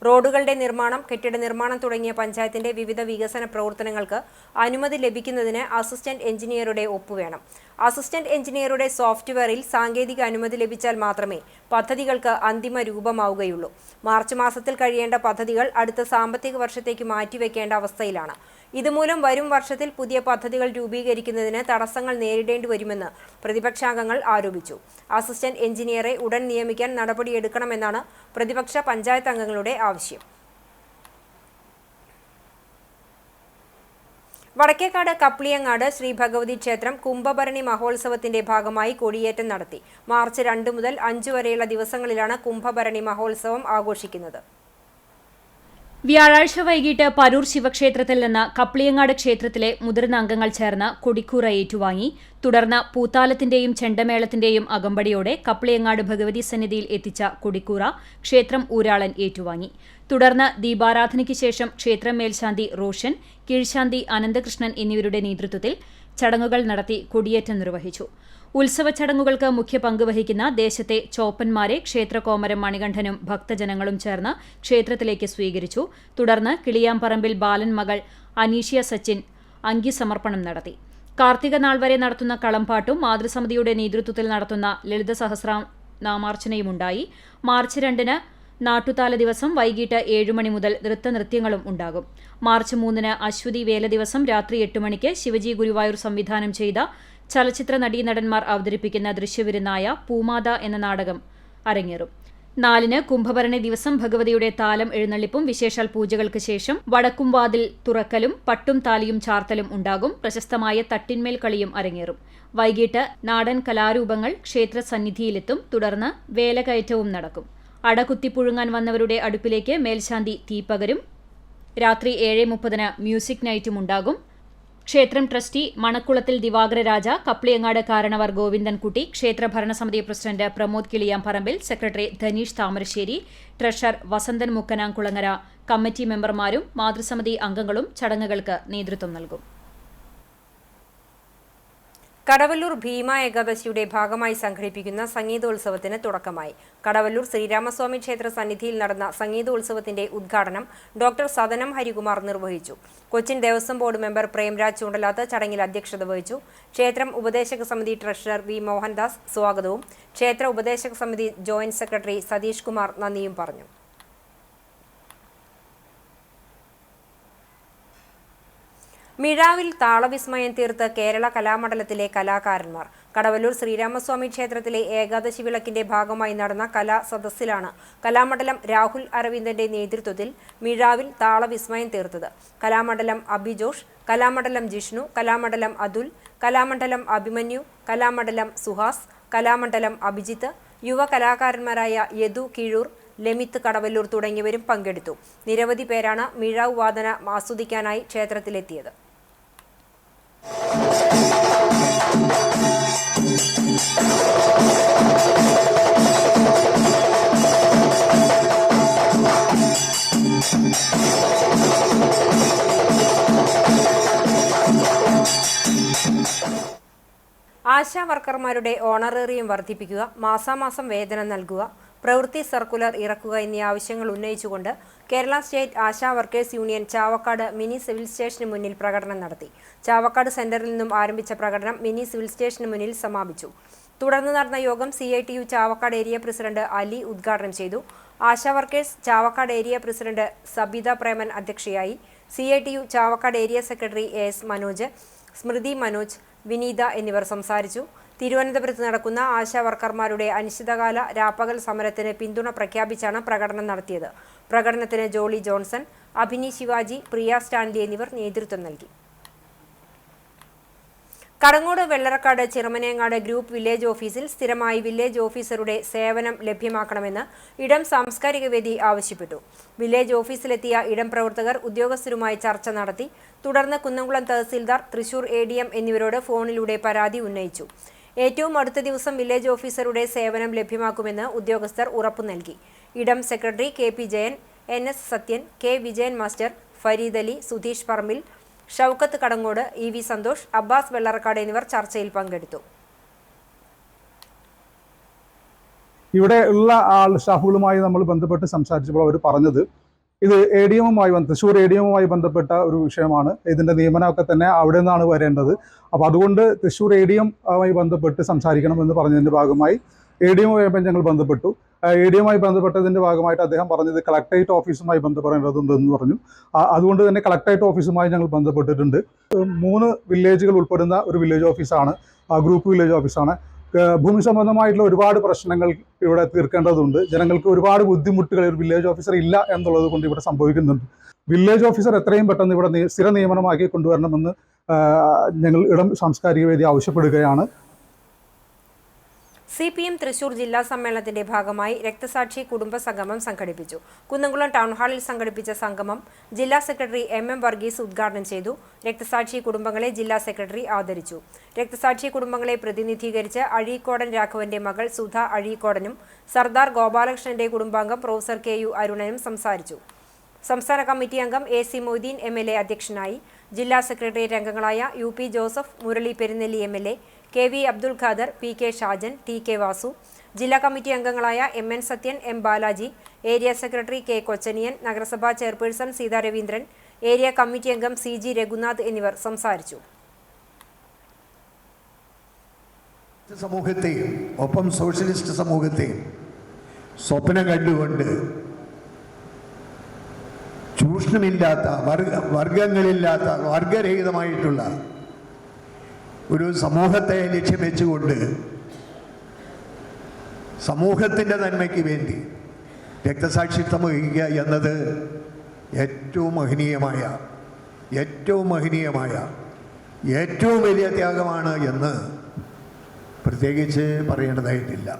റോഡുകളുടെ നിർമ്മാണം, കെട്ടിട നിർമ്മാണം തുടങ്ങിയ പഞ്ചായത്തിന്റെ വിവിധ വികസന പ്രവർത്തനങ്ങൾക്ക് അനുമതി ലഭിക്കുന്നതിന് അസിസ്റ്റന്റ് എഞ്ചിനീയറുടെ ഒപ്പുവേണം. അസിസ്റ്റന്റ് എഞ്ചിനീയറുടെ സോഫ്റ്റ്വെയറിൽ സാങ്കേതിക അനുമതി ലഭിച്ചാൽ മാത്രമേ പദ്ധതികൾക്ക് അന്തിമ രൂപമാവുകയുള്ളൂ. മാർച്ച് മാസത്തിൽ കഴിയേണ്ട പദ്ധതികൾ അടുത്ത സാമ്പത്തിക വർഷത്തേക്ക് മാറ്റിവെക്കേണ്ട അവസ്ഥയിലാണ്. ഇതുമൂലം വരും വർഷത്തിൽ പുതിയ പദ്ധതികൾ രൂപീകരിക്കുന്നതിന് തടസ്സങ്ങൾ നേരിടേണ്ടി വരുമെന്ന് പ്രതിപക്ഷാംഗങ്ങൾ ആരോപിച്ചു. അസിസ്റ്റന്റ് എഞ്ചിനീയറെ ഉടൻ നിയമിക്കാൻ നടപടിയെടുക്കണമെന്നാണ് പ്രതിപക്ഷ പഞ്ചായത്ത് അംഗങ്ങളുടെ ആവശ്യം. വടക്കേക്കാട് കപ്ലിയങ്ങാട് ശ്രീ ഭഗവതി ക്ഷേത്രം കുംഭഭരണി മഹോത്സവത്തിന്റെ ഭാഗമായി കൊടിയേറ്റം നടത്തി. മാർച്ച് 2 മുതൽ 5 വരെയുള്ള ദിവസങ്ങളിലാണ് കുംഭഭരണി മഹോത്സവം ആഘോഷിക്കുന്നത്. വ്യാഴാഴ്ച വൈകിട്ട് പരൂർ ശിവക്ഷേത്രത്തിൽ നിന്ന് കപ്ലിയങ്ങാട് ക്ഷേത്രത്തിലെ മുതിർന്ന അംഗങ്ങൾ ചേർന്ന് കൊടിക്കൂറ ഏറ്റുവാങ്ങി. തുടർന്ന് പൂത്താലത്തിന്റെയും ചെണ്ടമേളത്തിന്റെയും അകമ്പടിയോടെ കപ്ലിയങ്ങാട് ഭഗവതി സന്നിധിയിൽ എത്തിച്ച കൊടിക്കൂറ ക്ഷേത്രം ഊരാളൻ ഏറ്റുവാങ്ങി. തുടർന്ന് ദീപാരാധനയ്ക്ക് ശേഷം ക്ഷേത്രം മേൽശാന്തി റോഷൻ, കീഴ്ശാന്തി അനന്തകൃഷ്ണൻ എന്നിവരുടെ നേതൃത്വത്തിൽ ചടങ്ങുകൾ നടത്തി കൊടിയേറ്റം നിർവഹിച്ചു. ഉത്സവ ചടങ്ങുകൾക്ക് മുഖ്യ പങ്ക് വഹിക്കുന്ന ദേശത്തെ ചോപ്പന്മാരെ ക്ഷേത്രകോമരം മണികണ്ഠനും ഭക്തജനങ്ങളും ചേർന്ന് ക്ഷേത്രത്തിലേക്ക് സ്വീകരിച്ചു. തുടർന്ന് കിളിയാമ്പറമ്പിൽ ബാലൻ മകൾ അനീഷ്യ സച്ചിൻ അങ്കിസമർപ്പണം നടത്തി. കാർത്തിക നാൾ വരെ നടത്തുന്ന കളംപാട്ടും മാതൃസമിതിയുടെ നേതൃത്വത്തിൽ നടത്തുന്ന ലളിത സഹസ്രനാമാർച്ചനയുമുണ്ടായി. മാർച്ച് 2-ന് നാട്ടുതാല ദിവസം വൈകിട്ട് 7 മണി മുതൽ നൃത്തനൃത്യങ്ങളും ഉണ്ടാകും. മാർച്ച് 3-ന് അശ്വതി വേല ദിവസം രാത്രി 8 മണിക്ക് ശിവജി ഗുരുവായൂർ സംവിധാനം ചെയ്ത ചലച്ചിത്ര നടീനടന്മാർ അവതരിപ്പിക്കുന്ന ദൃശ്യവിരുന്നായ പൂമാത എന്ന നാടകം അരങ്ങേറും. 4-ന് കുംഭഭരണി ദിവസം ഭഗവതിയുടെ താലം എഴുന്നള്ളിപ്പും വിശേഷാൽ പൂജകൾക്ക് ശേഷം വടക്കുംവാതിൽ തുറക്കലും പട്ടും താലിയും ചാർത്തലും ഉണ്ടാകും. പ്രശസ്തമായ തട്ടിന്മേൽ കളിയും അരങ്ങേറും. വൈകിട്ട് നാടൻ കലാരൂപങ്ങൾ ക്ഷേത്ര സന്നിധിയിലെത്തും. തുടർന്ന് വേലകയറ്റവും നടക്കും. അടകുത്തിപ്പുഴുങ്ങാൻ വന്നവരുടെ അടുപ്പിലേക്ക് മേൽശാന്തി തീപകരും. രാത്രി 7:30-ന് മ്യൂസിക് നൈറ്റും ഉണ്ടാകും. ക്ഷേത്രം ട്രസ്റ്റി മണക്കുളത്തിൽ ദിവാകര രാജ, കപ്ലിയങ്ങാട് കാരണവർ ഗോവിന്ദൻകുട്ടി, ക്ഷേത്ര ഭരണസമിതി president Pramod Kiliyamparambil, secretary Dhaneesh Thamarassery, treasurer Vasanthan Mukkanamkulangara, committee മെമ്പർമാരും മാതൃസമിതി അംഗങ്ങളും ചടങ്ങുകൾക്ക് നേതൃത്വം നൽകും. കടവല്ലൂർ ഭീമ ഏകാദശിയുടെ ഭാഗമായി സംഘടിപ്പിക്കുന്ന സംഗീതോത്സവത്തിന് തുടക്കമായി. കടവല്ലൂർ ശ്രീരാമസ്വാമി ക്ഷേത്ര സന്നിധിയിൽ നടന്ന സംഗീതോത്സവത്തിന്റെ ഉദ്ഘാടനം ഡോക്ടർ സദനം ഹരികുമാർ നിർവഹിച്ചു. കൊച്ചിൻ ദേവസ്വം ബോർഡ് മെമ്പർ പ്രേംരാജ് ചൂണ്ടലാത്ത് ചടങ്ങിൽ അധ്യക്ഷത വഹിച്ചു. ക്ഷേത്രം ഉപദേശക സമിതി ട്രഷറർ വി മോഹൻദാസ് സ്വാഗതവും ക്ഷേത്ര ഉപദേശക സമിതി ജോയിന്റ് സെക്രട്ടറി സതീഷ് കുമാർ നന്ദിയും പറഞ്ഞു. മിഴാവിൽ താളവിസ്മയം തീർത്ത് കേരള കലാമണ്ഡലത്തിലെ കലാകാരന്മാർ. കടവല്ലൂർ ശ്രീരാമസ്വാമി ക്ഷേത്രത്തിലെ ഏകാദശി വിളക്കിന്റെ ഭാഗമായി നടന്ന കലാ സദസ്സിലാണ് കലാമണ്ഡലം രാഹുൽ അരവിന്ദന്റെ നേതൃത്വത്തിൽ മിഴാവിൽ താളവിസ്മയം തീർത്തത്. കലാമണ്ഡലം അഭിജോഷ്, കലാമണ്ഡലം ജിഷ്ണു, കലാമണ്ഡലം അതുൽ, കലാമണ്ഡലം അഭിമന്യു, കലാമണ്ഡലം സുഹാസ്, കലാമണ്ഡലം അഭിജിത്ത്, യുവ കലാകാരന്മാരായ യദു കീഴൂർ, ലമിത്ത് കടവല്ലൂർ തുടങ്ങിയവരും പങ്കെടുത്തു. നിരവധി പേരാണ് മിഴാവ് വാദന ആസ്വദിക്കാനായി ക്ഷേത്രത്തിലെത്തിയത്. ആശാ വർക്കർമാരുടെ ഓണറേറിയം വർദ്ധിപ്പിക്കുക, മാസാമാസം വേതനം നൽകുക, പ്രവൃത്തി സർക്കുലർ ഇറക്കുക എന്നീ ആവശ്യങ്ങൾ ഉന്നയിച്ചുകൊണ്ട് Kerala state ASHA workers union Chavakkad mini civil സ്റ്റേഷന് മുന്നിൽ പ്രകടനം നടത്തി. ചാവക്കാട് സെന്ററിൽ നിന്നും ആരംഭിച്ച പ്രകടനം മിനി സിവിൽ സ്റ്റേഷന് മുന്നിൽ സമാപിച്ചു. തുടർന്ന് നടന്ന യോഗം CITU Chavakkad area president Ali ഉദ്ഘാടനം ചെയ്തു. ASHA workers Chavakkad area president Sabitha Preman അധ്യക്ഷയായി. CITU Chavakkad area secretary AS Manoj, Smrithi Manoj, Vineetha എന്നിവർ സംസാരിച്ചു. തിരുവനന്തപുരത്ത് നടക്കുന്ന ആശാ വർക്കർമാരുടെ അനിശ്ചിതകാല രാപ്പകൽ സമരത്തിന് പിന്തുണ പ്രഖ്യാപിച്ചാണ് പ്രകടനം നടത്തിയത്. പ്രകടനത്തിന് ജോളി ജോൺസൺ, അഭിനി ശിവാജി, പ്രിയ സ്റ്റാൻലി എന്നിവർ നേതൃത്വം നൽകി. കടങ്ങോട് വെള്ളറക്കാട് ചിറമനേങ്ങാട് ഗ്രൂപ്പ് വില്ലേജ് ഓഫീസിൽ സ്ഥിരമായി വില്ലേജ് ഓഫീസറുടെ സേവനം ലഭ്യമാക്കണമെന്ന് ഇടം സാംസ്കാരിക വേദി ആവശ്യപ്പെട്ടു. വില്ലേജ് ഓഫീസിലെത്തിയ ഇടം പ്രവർത്തകർ ഉദ്യോഗസ്ഥരുമായി ചർച്ച നടത്തി. തുടർന്ന് കുന്നംകുളം തഹസിൽദാർ, തൃശൂർ ADM എന്നിവരോട് ഫോണിലൂടെ പരാതി ഉന്നയിച്ചു. ഏറ്റവും അടുത്ത ദിവസം വില്ലേജ് ഓഫീസറുടെ സേവനം ലഭ്യമാക്കുമെന്ന് ഉദ്യോഗസ്ഥർ ഉറപ്പു നൽകി. Idam secretary KP Jayan, NS Sathyan, K Vijayan master, Fareed Ali, Sudheesh Parambil, Shoukath Kadangode, EV Santhosh, Abbas Vellarakkad എന്നിവർ ചർച്ചയിൽ പങ്കെടുത്തു. ഇവിടെ ഉള്ള സ്റ്റാഫുകളുമായി നമ്മൾ ബന്ധപ്പെട്ട് സംസാരിച്ചപ്പോൾ അവർ പറഞ്ഞത് ഇത് തൃശ്ശൂർ ADM-മായി ബന്ധപ്പെട്ട ഒരു വിഷയമാണ്. ഇതിൻ്റെ നിയമനമൊക്കെ തന്നെ അവിടെ നിന്നാണ് വരേണ്ടത്. അപ്പോൾ അതുകൊണ്ട് തൃശ്ശൂർ ADM-മായി ബന്ധപ്പെട്ട് സംസാരിക്കണമെന്ന് പറഞ്ഞതിൻ്റെ ഭാഗമായി ADM-മായി ഞങ്ങൾ ബന്ധപ്പെട്ടു. ADM-മായി ബന്ധപ്പെട്ടതിൻ്റെ ഭാഗമായിട്ട് അദ്ദേഹം പറഞ്ഞത് കളക്ടറേറ്റ് ഓഫീസുമായി ബന്ധപ്പെടേണ്ടതുണ്ടെന്ന് പറഞ്ഞു. അതുകൊണ്ട് തന്നെ കളക്ടറേറ്റ് ഓഫീസുമായി ഞങ്ങൾ ബന്ധപ്പെട്ടിട്ടുണ്ട്. 3 വില്ലേജുകൾ ഉൾപ്പെടുന്ന ഒരു വില്ലേജ് ഓഫീസാണ്, ഗ്രൂപ്പ് വില്ലേജ് ഓഫീസാണ്. ഭൂമി സംബന്ധമായിട്ടുള്ള ഒരുപാട് പ്രശ്നങ്ങൾ ഇവിടെ തീർക്കേണ്ടതുണ്ട്. ജനങ്ങൾക്ക് ഒരുപാട് ബുദ്ധിമുട്ടുകൾ ഒരു വില്ലേജ് ഓഫീസർ ഇല്ല എന്നുള്ളത് കൊണ്ട് ഇവിടെ സംഭവിക്കുന്നുണ്ട്. വില്ലേജ് ഓഫീസർ എത്രയും പെട്ടെന്ന് ഇവിടെ സ്ഥിര നിയമനമാക്കി കൊണ്ടുവരണമെന്ന് ഞങ്ങൾ ഇടം സാംസ്കാരിക വേദി ആവശ്യപ്പെടുകയാണ്. CPM തൃശൂർ ജില്ലാ സമ്മേളനത്തിന്റെ ഭാഗമായി രക്തസാക്ഷി കുടുംബ സംഗമം സംഘടിപ്പിച്ചു. കുന്നംകുളം ടൗൺ ഹാളിൽ സംഘടിപ്പിച്ച സംഗമം ജില്ലാ സെക്രട്ടറി MM വർഗീസ് ഉദ്ഘാടനം ചെയ്തു. രക്തസാക്ഷി കുടുംബങ്ങളെ ജില്ലാ സെക്രട്ടറി ആദരിച്ചു. രക്തസാക്ഷി കുടുംബങ്ങളെ പ്രതിനിധീകരിച്ച് അഴീക്കോടൻ രാഘവന്റെ മകൾ സുധ അഴീക്കോടനും സർദാർ ഗോപാലകൃഷ്ണന്റെ കുടുംബാംഗം പ്രൊഫസർ KU അരുണനും സംസാരിച്ചു. സംസ്ഥാന കമ്മിറ്റി അംഗം AC മൊയ്തീൻ MLA അധ്യക്ഷനായി. ജില്ലാ സെക്രട്ടേറിയറ്റ് അംഗങ്ങളായ UP Joseph, Murali Perunnelli MLA, KV Abdul Khader, PK Shajan, TK Vasu, ജില്ലാ കമ്മിറ്റി അംഗങ്ങളായ MN Sathyan, M Balaji, area secretary K Kochaniyan, നഗരസഭാ chairperson Seetha Raveendran, area committee അംഗം CG രഘുനാഥ് എന്നിവർ സംസാരിച്ചു. സമൂഹത്തെയും ഒപ്പം സോഷ്യലിസ്റ്റ് സമൂഹത്തെയും സ്വപ്നം കണ്ടുകൊണ്ട് ചൂഷണമില്ലാത്ത, വർഗങ്ങളില്ലാത്ത, വർഗരഹിതമായിട്ടുള്ള ഒരു സമൂഹത്തെ ലക്ഷ്യം വെച്ചുകൊണ്ട് സമൂഹത്തിൻ്റെ നന്മയ്ക്ക് വേണ്ടി രക്തസാക്ഷിത്വം വഹിക്കുക എന്നത് ഏറ്റവും മഹനീയമായ ഏറ്റവും വലിയ ത്യാഗമാണ് എന്ന് പ്രത്യേകിച്ച് പറയേണ്ടതായിട്ടില്ല.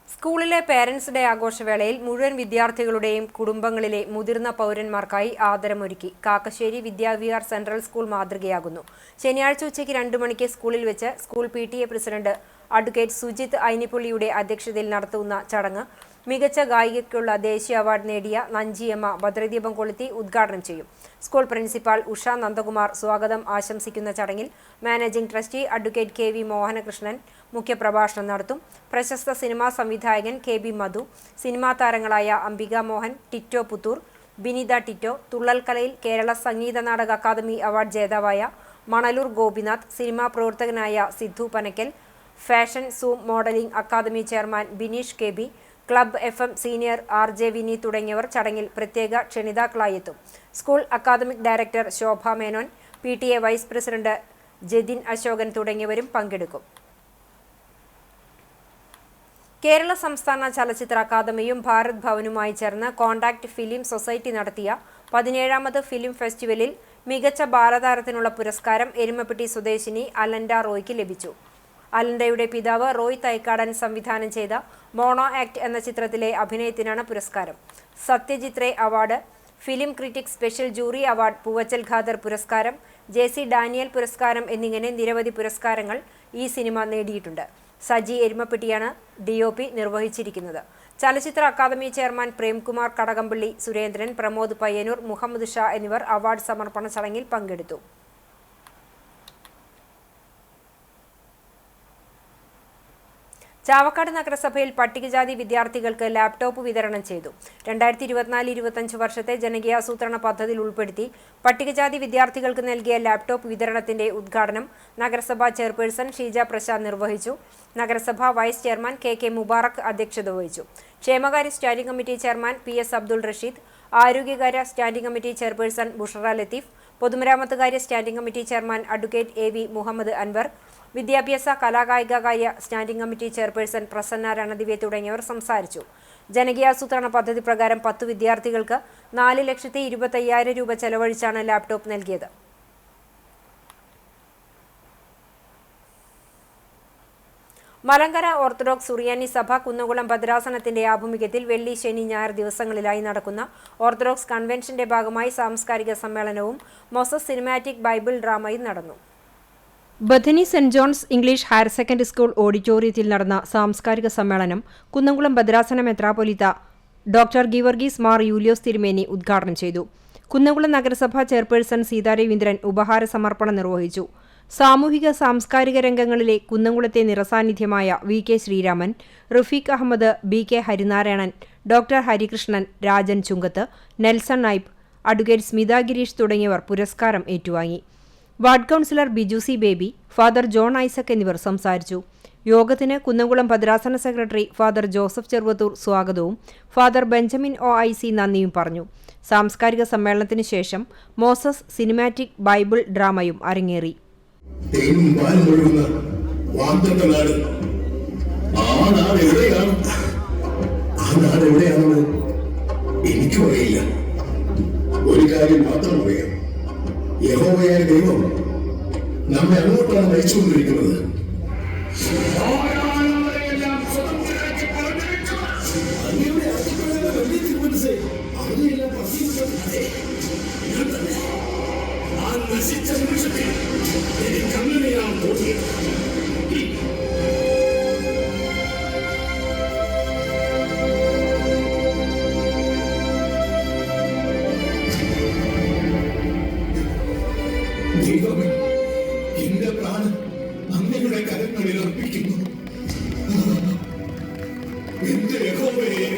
സ്കൂളിലെ പേരൻസ് ഡേ ആഘോഷവേളയിൽ മുഴുവൻ വിദ്യാർത്ഥികളുടെയും കുടുംബങ്ങളിലെ മുതിർന്ന പൗരന്മാർക്കായി ആദരമൊരുക്കി. കാക്കശ്ശേരി വിദ്യാവിഹാർ സെൻട്രൽ സ്കൂൾ മാതൃകയാകുന്നു. ശനിയാഴ്ച ഉച്ചയ്ക്ക് 2 മണിക്ക് സ്കൂളിൽ വെച്ച് school PTA president advocate Sujith ഐനിപ്പുള്ളിയുടെ അധ്യക്ഷതയിൽ നടത്തുന്ന ചടങ്ങ് മികച്ച ഗായികയ്ക്കുള്ള ദേശീയ അവാർഡ് നേടിയ നഞ്ചിയമ്മ ഭദ്രദീപം കൊളുത്തി ഉദ്ഘാടനം ചെയ്യും. സ്കൂൾ പ്രിൻസിപ്പാൾ ഉഷ നന്ദകുമാർ സ്വാഗതം ആശംസിക്കുന്ന ചടങ്ങിൽ managing trustee advocate KV Mohanakrishnan മുഖ്യപ്രഭാഷണം നടത്തും. പ്രശസ്ത സിനിമാ സംവിധായകൻ KB മധു, സിനിമാ താരങ്ങളായ അംബിക മോഹൻ, ടിറ്റോ പുത്തൂർ, ബിനിത ടിറ്റോ, തുള്ളൽ കലയിൽ കേരള സംഗീത നാടക അക്കാദമി അവാർഡ് ജേതാവായ മണലൂർ ഗോപിനാഥ്, സിനിമാ പ്രവർത്തകനായ Sidhu Panakkal, fashion zoom modelling academy chairman Bineesh KB, club FM senior RJ Vini തുടങ്ങിയവർ ചടങ്ങിൽ പ്രത്യേക ക്ഷണിതാക്കളായെത്തും. School academic director Shobha Menon, PTA vice president Jathin Ashokan തുടങ്ങിയവരും പങ്കെടുക്കും. കേരള സംസ്ഥാന ചലച്ചിത്ര അക്കാദമിയും ഭാരത് ഭവനുമായി ചേർന്ന് കോണ്ടാക്ട് ഫിലിം സൊസൈറ്റി നടത്തിയ 17ാമത് ഫിലിം ഫെസ്റ്റിവലിൽ മികച്ച ബാലതാരത്തിനുള്ള പുരസ്കാരം എരുമപ്പെട്ടി സ്വദേശിനി അലൻഡ റോയ്ക്ക് ലഭിച്ചു. അലൻഡയുടെ പിതാവ് റോയ് തൈക്കാടൻ സംവിധാനം ചെയ്ത മോണോ ആക്ട് എന്ന ചിത്രത്തിലെ അഭിനയത്തിനാണ് പുരസ്കാരം. Satyajit Ray award, film critic special jury award, Poovachal Khader പുരസ്കാരം, JC ഡാനിയൽ പുരസ്കാരം എന്നിങ്ങനെ നിരവധി പുരസ്കാരങ്ങൾ ഈ സിനിമ നേടിയിട്ടുണ്ട്. സജി എരുമപ്പെട്ടിയാണ് DOP നിർവഹിച്ചിരിക്കുന്നത്. ചലച്ചിത്ര അക്കാദമി ചെയർമാൻ പ്രേംകുമാർ കടകംപള്ളി, സുരേന്ദ്രൻ, പ്രമോദ് പയ്യന്നൂർ, മുഹമ്മദ് ഷാ എന്നിവർ അവാർഡ് സമർപ്പണ ചടങ്ങിൽ പങ്കെടുത്തു. ചാവക്കാട് നഗരസഭയിൽ പട്ടികജാതി വിദ്യാർത്ഥികൾക്ക് ലാപ്ടോപ്പ് വിതരണം ചെയ്തു. 2024-25 വർഷത്തെ ജനകീയാസൂത്രണ പദ്ധതിയിൽ ഉൾപ്പെടുത്തി പട്ടികജാതി വിദ്യാർത്ഥികൾക്ക് നൽകിയ ലാപ്ടോപ്പ് വിതരണത്തിന്റെ ഉദ്ഘാടനം നഗരസഭാ ചെയർപേഴ്സൺ ഷീജ പ്രസാദ് നിർവഹിച്ചു. നഗരസഭാ വൈസ് ചെയർമാൻ KK മുബാറക് അധ്യക്ഷത വഹിച്ചു. ക്ഷേമകാര്യ standing committee chairman PS Abdul Rasheed, ആരോഗ്യകാര്യ standing committee chairperson Bushara Latheef, പൊതുമരാമത്തുകാര്യ standing committee chairman advocate AV Muhammad Anwar, വിദ്യാഭ്യാസ കലാകായികകാര്യ standing committee chairperson Prasanna Ranadive തുടങ്ങിയവർ സംസാരിച്ചു. ജനകീയാസൂത്രണ പദ്ധതി പ്രകാരം 10 വിദ്യാർത്ഥികൾക്ക് 4,25,000 രൂപ ചെലവഴിച്ചാണ് ലാപ്ടോപ്പ് നൽകിയത്. മലങ്കര ഓർത്തഡോക്സ് സുറിയാനി സഭ കുന്നംകുളം ഭദ്രാസനത്തിന്റെ ആഭിമുഖ്യത്തിൽ വെള്ളി, ശനി, ഞായർ ദിവസങ്ങളിലായി നടക്കുന്ന ഓർത്തഡോക്സ് കൺവെൻഷന്റെ ഭാഗമായി സാംസ്കാരിക സമ്മേളനവും മോസസ് സിനിമാറ്റിക് ബൈബിൾ ഡ്രാമയും നടന്നു. Bethany saint John's English higher secondary school ഓഡിറ്റോറിയത്തിൽ നടന്ന സാംസ്കാരിക സമ്മേളനം കുന്നംകുളം ഭദ്രാസന മെത്രാപ്പൊലീത്ത ഡോക്ടർ ഗീവർഗീസ് മാർ യൂലിയോസ് തിരുമേനി ഉദ്ഘാടനം ചെയ്തു. കുന്നംകുളം നഗരസഭാ ചെയർപേഴ്സൺ സീതാ രവീന്ദ്രൻ ഉപഹാര സമർപ്പണം നിർവഹിച്ചു. സാമൂഹിക സാംസ്കാരിക രംഗങ്ങളിലെ കുന്നംകുളത്തെ നിറസാന്നിധ്യമായ VK Sreeraman, Rafeeq Ahammed, BK Harinarayanan, doctor Harikrishnan, Rajan Chungath, Nelson Naib, advocate Smitha Gireesh തുടങ്ങിയവർ പുരസ്കാരം ഏറ്റുവാങ്ങി. Ward councillor Biju C Baby, father John Isaac എന്നിവർ സംസാരിച്ചു. യോഗത്തിന് കുന്നംകുളം ഭദ്രാസന സെക്രട്ടറി ഫാദർ ജോസഫ് ചെറുവത്തൂർ സ്വാഗതവും ഫാദർ ബെഞ്ചമിൻ OIC നന്ദിയും പറഞ്ഞു. സാംസ്കാരിക സമ്മേളനത്തിന് ശേഷം മോസസ് സിനിമാറ്റിക് ബൈബിൾ ഡ്രാമയും അരങ്ങേറി. എനിക്കറിയില്ല. ഒരു കാര്യം മാത്രം അറിയാം, യഹോവയായ ദൈവം നമ്മെ അങ്ങോട്ടാണ് നയിച്ചുകൊണ്ടിരിക്കുന്നത്. ദൈവമേ, എന്റെ പ്രാണൻ അങ്ങയുടെ കരങ്ങളിൽ അർപ്പിക്കുന്നു. എന്റെ യഹോവയെ.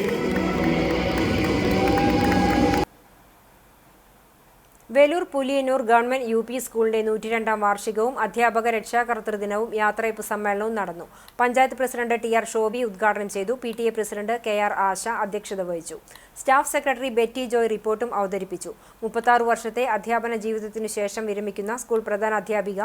വേലൂർ പുലിയന്നൂർ ഗവൺമെന്റ് UP സ്കൂളിന്റെ 102ാം വാർഷികവും അധ്യാപക രക്ഷാകർതൃ ദിനവും യാത്രയപ്പ് സമ്മേളനവും നടന്നു. പഞ്ചായത്ത് പ്രസിഡന്റ് TR ഷോബി ഉദ്ഘാടനം ചെയ്തു. PTA പ്രസിഡന്റ് KR ആശ അധ്യക്ഷത വഹിച്ചു. സ്റ്റാഫ് സെക്രട്ടറി ബെറ്റി ജോയ് റിപ്പോർട്ടും അവതരിപ്പിച്ചു. 36 വർഷത്തെ അധ്യാപന ജീവിതത്തിനു ശേഷം വിരമിക്കുന്ന സ്കൂൾ പ്രധാന അധ്യാപിക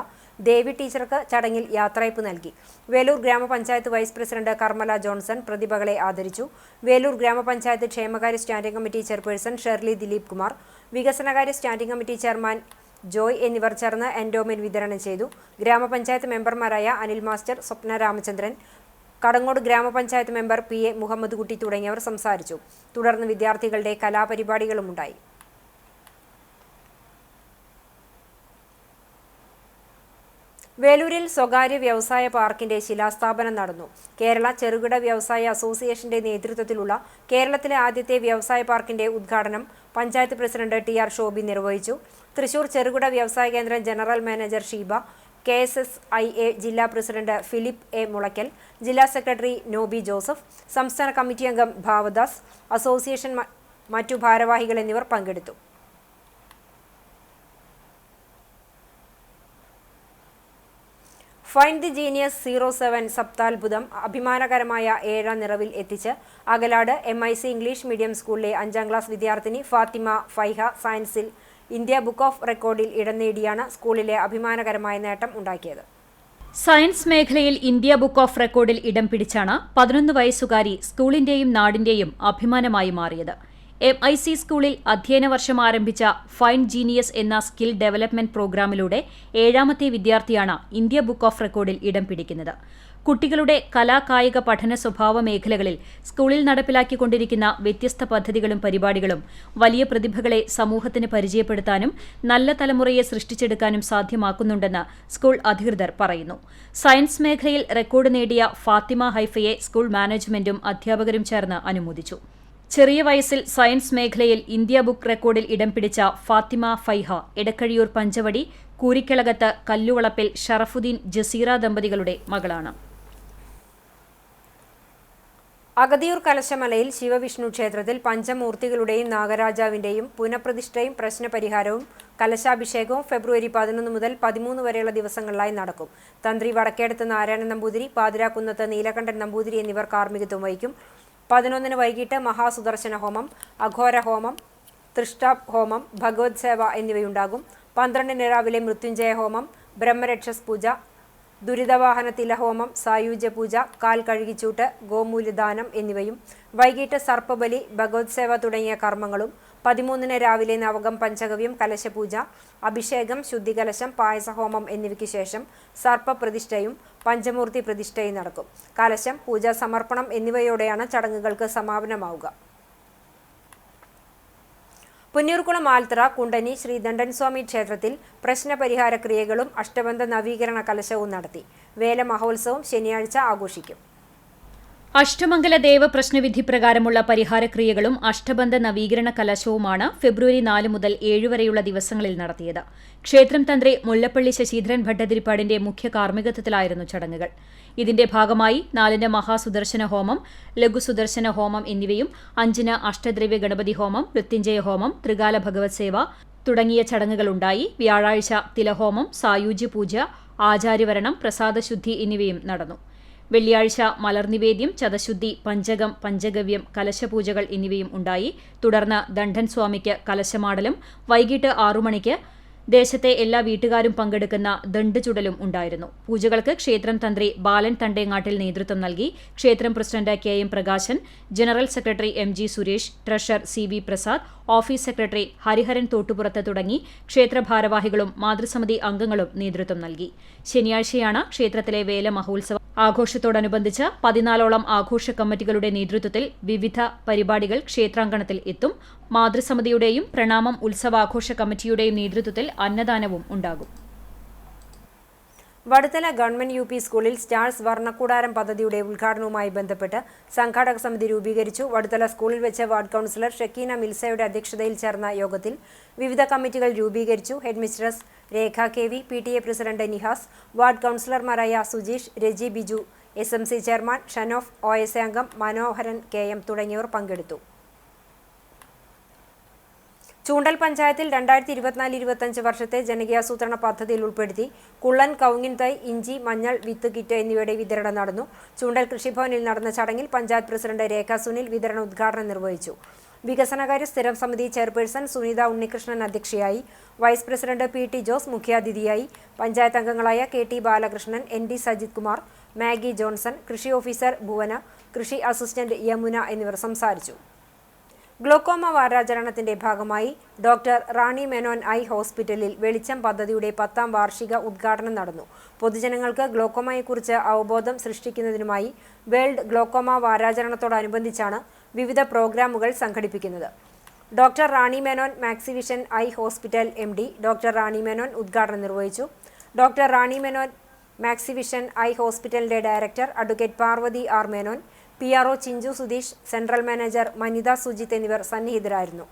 ദേവി ടീച്ചർക്ക് ചടങ്ങിൽ യാത്രയപ്പ് നൽകി. വേലൂർ ഗ്രാമപഞ്ചായത്ത് വൈസ് പ്രസിഡന്റ് കർമ്മല ജോൺസൺ പ്രതിഭകളെ ആദരിച്ചു. വേലൂർ ഗ്രാമപഞ്ചായത്ത് ക്ഷേമകാര്യ standing committee chairperson Shirley Dileep Kumar, വികസനകാര്യ സ്റ്റാൻഡിംഗ് കമ്മിറ്റി ചെയർമാൻ ജോയ് എന്നിവർ ചേർന്ന് എൻഡോമെന്റ് വിതരണം ചെയ്തു. ഗ്രാമപഞ്ചായത്ത് മെമ്പർമാരായ അനിൽ മാസ്റ്റർ, സ്വപ്ന രാമചന്ദ്രൻ, കടങ്ങോട് ഗ്രാമപഞ്ചായത്ത് മെമ്പർ PA മുഹമ്മദ് കുട്ടി തുടങ്ങിയവർ സംസാരിച്ചു. തുടർന്ന് വിദ്യാർത്ഥികളുടെ കലാപരിപാടികളുമുണ്ടായി. വേലൂരിൽ സ്വകാര്യ വ്യവസായ പാർക്കിന്റെ ശിലാസ്ഥാപനം നടന്നു. കേരള ചെറുകിട വ്യവസായ അസോസിയേഷന്റെ നേതൃത്വത്തിലുള്ള കേരളത്തിലെ ആദ്യത്തെ വ്യവസായ പാർക്കിന്റെ ഉദ്ഘാടനം പഞ്ചായത്ത് പ്രസിഡന്റ് TR ഷോബി നിർവഹിച്ചു. തൃശൂർ ചെറുകിട വ്യവസായ കേന്ദ്രം ജനറൽ മാനേജർ ഷീബ, KSSIA ജില്ലാ പ്രസിഡന്റ് ഫിലിപ്പ് A മുളയ്ക്കൽ, ജില്ലാ സെക്രട്ടറി നോബി ജോസഫ്, സംസ്ഥാന കമ്മിറ്റി അംഗം ഭാവദാസ്, അസോസിയേഷൻ മറ്റു ഭാരവാഹികൾ എന്നിവർ പങ്കെടുത്തു. ഫൈൻഡ് ദി ജീനിയസ് 07 സപ്താത്ഭുതം അഭിമാനകരമായ 7ാം നിറവിൽ എത്തിച്ച് അകലാട് MIC ഇംഗ്ലീഷ് മീഡിയം സ്കൂളിലെ 5ാം ക്ലാസ് വിദ്യാർത്ഥിനി ഫാത്തിമ ഫൈഹ സയൻസിൽ ഇന്ത്യ ബുക്ക് ഓഫ് റെക്കോർഡിൽ ഇടം നേടിയാണ് സ്കൂളിലെ അഭിമാനകരമായ നേട്ടം ഉണ്ടാക്കിയത്. സയൻസ് മേഖലയിൽ ഇന്ത്യ ബുക്ക് ഓഫ് റെക്കോർഡിൽ ഇടം പിടിച്ചാണ് 11 വയസ്സുകാരി സ്കൂളിന്റെയും നാടിന്റെയും അഭിമാനമായി മാറിയത്. MIC സ്കൂളിൽ അധ്യയന വർഷം ആരംഭിച്ച ഫൈൻഡ് ജീനിയസ് എന്ന സ്കിൽ ഡെവലപ്മെന്റ് പ്രോഗ്രാമിലൂടെ 7ാമത്തെ വിദ്യാർത്ഥിയാണ് ഇന്ത്യ ബുക്ക് ഓഫ് റെക്കോർഡിൽ ഇടം പിടിക്കുന്നത്. കുട്ടികളുടെ കലാകായിക പഠന സ്വഭാവ മേഖലകളിൽ സ്കൂളിൽ നടപ്പിലാക്കിക്കൊണ്ടിരിക്കുന്ന വ്യത്യസ്ത പദ്ധതികളും പരിപാടികളും വലിയ പ്രതിഭകളെ സമൂഹത്തിന് പരിചയപ്പെടുത്താനും നല്ല തലമുറയെ സൃഷ്ടിച്ചെടുക്കാനും സാധ്യമാക്കുന്നുണ്ടെന്ന് സ്കൂൾ അധികൃതർ പറയുന്നു. സയൻസ് മേഖലയിൽ റെക്കോർഡ് നേടിയ ഫാത്തിമ ഹൈഫയെ സ്കൂൾ മാനേജ്മെന്റും അധ്യാപകരും ചേർന്ന് അനുമോദിച്ചു. ചെറിയ വയസ്സിൽ സയൻസ് മേഖലയിൽ ഇന്ത്യ ബുക്ക് റെക്കോർഡിൽ ഇടം പിടിച്ച ഫാത്തിമ ഫൈഹ എടക്കഴിയൂർ പഞ്ചവടി കൂരിക്കിളകത്ത് കല്ലുവളപ്പിൽ ഷറഫുദ്ദീൻ ജസീറ ദമ്പതികളുടെ മകളാണ്. അഗതിയൂർ കലശമലയിൽ ശിവവിഷ്ണു ക്ഷേത്രത്തിൽ പഞ്ചമൂർത്തികളുടെയും നാഗരാജാവിന്റെയും പുനഃപ്രതിഷ്ഠയും പ്രശ്നപരിഹാരവും കലശാഭിഷേകവും ഫെബ്രുവരി 11 മുതൽ 13 വരെയുള്ള ദിവസങ്ങളിലായി നടക്കും. തന്ത്രി വടക്കേടത്ത് നാരായണൻ നമ്പൂതിരി, പാതിരാക്കുന്നത്ത് നീലകണ്ഠൻ നമ്പൂതിരി എന്നിവർ കാർമ്മികത്വം വഹിക്കും. 11 വൈകിട്ട് മഹാസുദർശന ഹോമം, അഘോര ഹോമം, തൃഷ്ട ഹോമം, ഭഗവത് സേവ എന്നിവയുണ്ടാകും. 12 രാവിലെ മൃത്യുഞ്ജയ ഹോമം, ബ്രഹ്മരക്ഷസ് പൂജ, ദുരിതവാഹന തിലഹോമം, സായുജ്യ പൂജ, കാൽ കഴുകിച്ചൂട്ട്, ഗോമൂല്യദാനം എന്നിവയും വൈകിട്ട് സർപ്പബലി, ഭഗവത് സേവ തുടങ്ങിയ കർമ്മങ്ങളും. 13 രാവിലെ നവകം പഞ്ചഗവ്യം, കലശപൂജ, അഭിഷേകം, ശുദ്ധികലശം, പായസഹോമം എന്നിവയ്ക്ക് ശേഷം സർപ്പപ്രതിഷ്ഠയും പഞ്ചമൂർത്തി പ്രതിഷ്ഠയും നടക്കും. കലശം, പൂജാ സമർപ്പണം എന്നിവയോടെയാണ് ചടങ്ങുകൾക്ക് സമാപനമാവുക. പുന്നൂർകുളം ആൽത്തറ കുണ്ടനി ശ്രീ ദണ്ഡൻസ്വാമി ക്ഷേത്രത്തിൽ പ്രശ്നപരിഹാര ക്രിയകളും അഷ്ടബന്ധ നവീകരണ കലശവും നടത്തി. വേല മഹോത്സവം ശനിയാഴ്ച ആഘോഷിക്കും. അഷ്ടമംഗല ദേവ പ്രശ്നവിധി പ്രകാരമുള്ള പരിഹാരക്രിയകളും അഷ്ടബന്ധ നവീകരണ കലശവുമാണ് ഫെബ്രുവരി 4 മുതൽ 7 വരെയുള്ള ദിവസങ്ങളിൽ നടത്തിയത്. ക്ഷേത്രം തന്ത്രി മുല്ലപ്പള്ളി ശശീധരൻ ഭട്ടതിരിപ്പാടിന്റെ മുഖ്യ കാർമ്മികത്വത്തിലായിരുന്നു ചടങ്ങുകൾ. ഇതിന്റെ ഭാഗമായി 4-ന് മഹാസുദർശന ഹോമം, ലഘുസുദർശന ഹോമം എന്നിവയും 5-ന് അഷ്ടദ്രവ്യ ഗണപതി ഹോമം, മൃത്യുഞ്ജയ ഹോമം, ത്രികാല ഭഗവത് സേവ തുടങ്ങിയ ചടങ്ങുകളുണ്ടായി. വ്യാഴാഴ്ച തിലഹോമം, സായൂജ്യ പൂജ, ആചാര്യവരണം, പ്രസാദശുദ്ധി എന്നിവയും നടന്നു. വെള്ളിയാഴ്ച മലർനിവേദ്യം, ചതശുദ്ധി, പഞ്ചകം, പഞ്ചഗവ്യം, കലശപൂജകൾ എന്നിവയും ഉണ്ടായി. തുടർന്ന് ദണ്ഡൻ സ്വാമിക്ക് കലശമാടലും വൈകിട്ട് 6 മണിക്ക് ദേശത്തെ എല്ലാ വീട്ടുകാരും പങ്കെടുക്കുന്ന ദണ്ട് ചുടലും ഉണ്ടായിരുന്നു. പൂജകൾക്ക് ക്ഷേത്രം തന്ത്രി ബാലൻ തണ്ടേങ്ങാട്ടിൽ നേതൃത്വം നൽകി. ക്ഷേത്രം president KM Prakashan, general secretary MG Suresh, treasurer CB Prasad, office secretary Hariharan Thottupurath തുടങ്ങി ക്ഷേത്ര ഭാരവാഹികളും മാതൃസമിതി അംഗങ്ങളും നേതൃത്വം നൽകി. ശനിയാഴ്ചയാണ് ക്ഷേത്രത്തിലെ വേല മഹോത്സവം. ആഘോഷത്തോടനുബന്ധിച്ച് 14ഓളം ആഘോഷ കമ്മിറ്റികളുടെ നേതൃത്വത്തിൽ വിവിധ പരിപാടികൾ ക്ഷേത്രാങ്കണത്തിൽ എത്തും. മാതൃസമിതിയുടെയും പ്രണാമം ഉത്സവാഘോഷ കമ്മിറ്റിയുടെയും നേതൃത്വത്തിൽ അന്നദാനവും ഉണ്ടാകും. വടുതല ഗവൺമെന്റ് UP സ്കൂളിൽ സ്റ്റാർസ് വർണ്ണക്കൂടാരം പദ്ധതിയുടെ ഉദ്ഘാടനവുമായി ബന്ധപ്പെട്ട് സംഘാടക സമിതി രൂപീകരിച്ചു. വടുതല സ്കൂളിൽ വെച്ച് വാർഡ് കൗൺസിലർ ഷക്കീന മിൽസയുടെ അധ്യക്ഷതയിൽ ചേർന്ന യോഗത്തിൽ വിവിധ കമ്മിറ്റികൾ രൂപീകരിച്ചു. Headmistress Rekha KV, PTA president Nihas, ward കൗൺസിലർമാരായ Sujeesh, Reji Biju, SMC chairman Shanof, OSA അംഗം മനോഹരൻ KM തുടങ്ങിയവർ പങ്കെടുത്തു. ചൂണ്ടൽ പഞ്ചായത്തിൽ 2024-25 വർഷത്തെ ജനകീയാസൂത്രണ പദ്ധതിയിൽ ഉൾപ്പെടുത്തി കുള്ളൻ, കവുങ്ങിൻ തൈ, ഇഞ്ചി, മഞ്ഞൾ, വിത്ത് കിറ്റ് എന്നിവയുടെ വിതരണം നടന്നു. ചൂണ്ടൽ കൃഷിഭവനിൽ നടന്ന ചടങ്ങിൽ പഞ്ചായത്ത് പ്രസിഡന്റ് രേഖ സുനിൽ വിതരണ ഉദ്ഘാടനം നിർവഹിച്ചു. വികസനകാര്യ സ്ഥിരം സമിതി ചെയർപേഴ്സൺ സുനിത ഉണ്ണികൃഷ്ണൻ അധ്യക്ഷയായി. വൈസ് പ്രസിഡന്റ് PT ജോസ് മുഖ്യാതിഥിയായി. പഞ്ചായത്ത് അംഗങ്ങളായ KT Balakrishnan, ND Sajith Kumar, Maggi Johnson, കൃഷി ഓഫീസർ ഭുവന, കൃഷി അസിസ്റ്റന്റ് യമുന എന്നിവർ സംസാരിച്ചു. ഗ്ലോക്കോമ വാരാചരണത്തിന്റെ ഭാഗമായി ഡോക്ടർ റാണി മേനോൻ ഐ ഹോസ്പിറ്റലിൽ വെളിച്ചം പദ്ധതിയുടെ 10ാം വാർഷിക ഉദ്ഘാടനം നടന്നു. പൊതുജനങ്ങൾക്ക് ഗ്ലോക്കോമയെക്കുറിച്ച് അവബോധം സൃഷ്ടിക്കുന്നതിനുമായി വേൾഡ് ഗ്ലോക്കോമ വാരാചരണത്തോടനുബന്ധിച്ചാണ് വിവിധ പ്രോഗ്രാമുകൾ സംഘടിപ്പിക്കുന്നത്. Doctor Rani Menon Maxivision eye hospital MD doctor Rani Menon ഉദ്ഘാടനം നിർവഹിച്ചു. Doctor Rani Menon Maxivision eye ഹോസ്പിറ്റലിന്റെ director advocate Parvathy R Menon, PRO Chinchu Sudheesh, central manager Manitha Sujith എന്നിവർ സന്നിഹിതരായിരുന്നു.